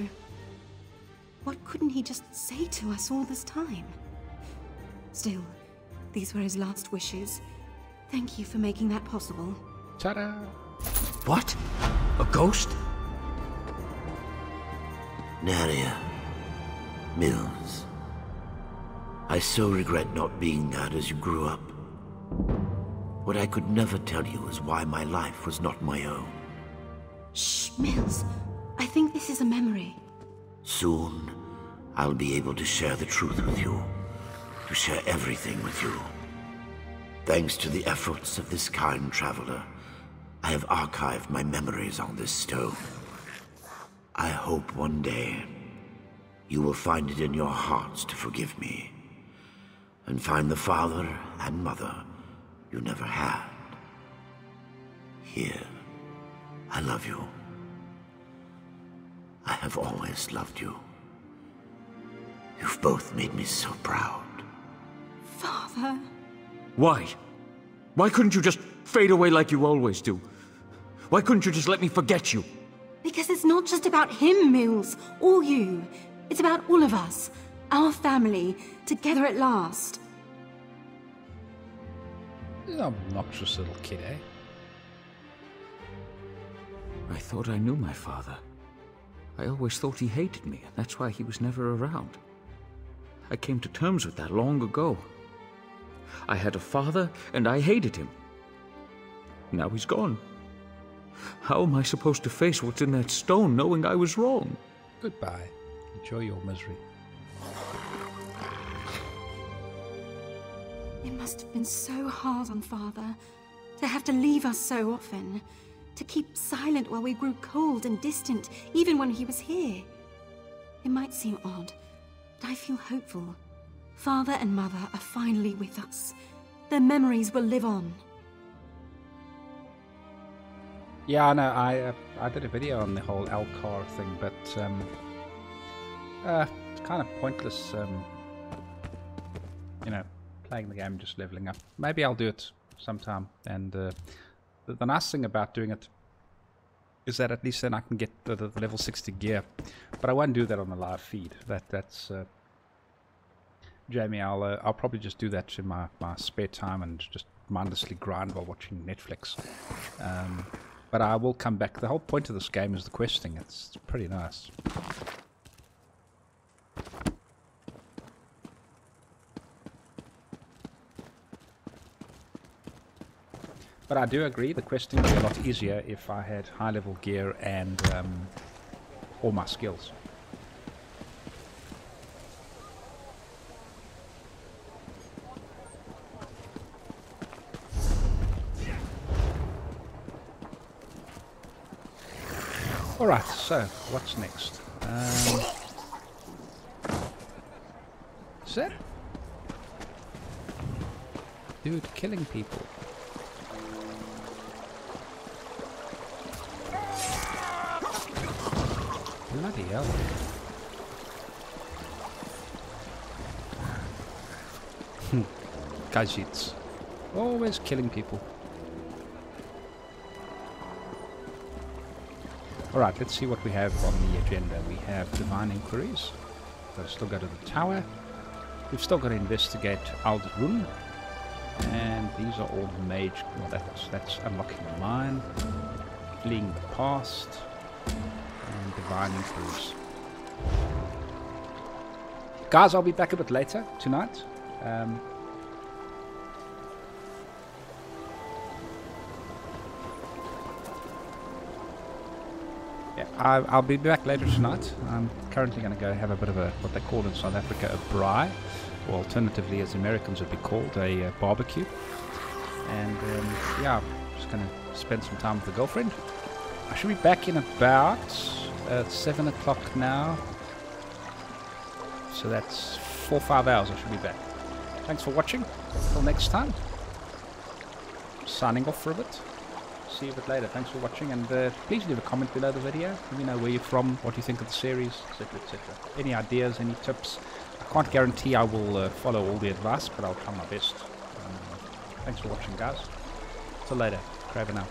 What couldn't he just say to us all this time? Still, these were his last wishes. Thank you for making that possible. Ta-da! What? A ghost? Naria. Mills. I so regret not being that as you grew up. What I could never tell you is why my life was not my own. Shh, Mills. I think this is a memory. Soon, I'll be able to share the truth with you. To share everything with you. Thanks to the efforts of this kind traveler, I have archived my memories on this stone. I hope one day you will find it in your hearts to forgive me, and find the father and mother you never had. Here, I love you. I have always loved you. You've both made me so proud. Father? Why? Why couldn't you just fade away like you always do? Why couldn't you just let me forget you? Because it's not just about him, Mills, or you. It's about all of us, our family, together at last. You obnoxious little kid, eh? I thought I knew my father. I always thought he hated me, and that's why he was never around. I came to terms with that long ago. I had a father, and I hated him. Now he's gone. How am I supposed to face what's in that stone, knowing I was wrong? Goodbye. Enjoy your misery. It must have been so hard on Father, to have to leave us so often, to keep silent while we grew cold and distant, even when he was here. It might seem odd, but I feel hopeful. Father and Mother are finally with us. Their memories will live on. Yeah, I know. I did a video on the whole Alcar thing, but it's kind of pointless. You know, playing the game, just leveling up. Maybe I'll do it sometime. And the nice thing about doing it is that at least then I can get the level 60 gear. But I won't do that on the live feed. That's Jamie. I'll probably just do that in my spare time and just mindlessly grind while watching Netflix. But I will come back. The whole point of this game is the questing. It's pretty nice. But I do agree, the questing would be a lot easier if I had high-level gear and all my skills. Alright, so, what's next? Is that? Dude, killing people. Bloody hell. Gajits. Always killing people. Alright, let's see what we have on the agenda. We have Divine Inquiries. We'll still go to the tower. We've still got to investigate Alderun. And these are all mage. Well, that's unlocking the mine, fleeing the past, and Divine Inquiries. Guys, I'll be back a bit later tonight. Yeah, I'll be back later tonight. I'm currently going to go have a bit of a, what they call in South Africa, a braai, or alternatively, as Americans would be called, a barbecue. And yeah, I'm just going to spend some time with the girlfriend. I should be back in about 7 o'clock now. So that's 4 or 5 hours I should be back. Thanks for watching. Until next time. Signing off for a bit. See you a bit later. Thanks for watching, and please leave a comment below the video. Let me know where you're from, what you think of the series, etc, etc. Any ideas, any tips. I can't guarantee I will follow all the advice, but I'll try my best. Thanks for watching, guys. Till later. Craven out.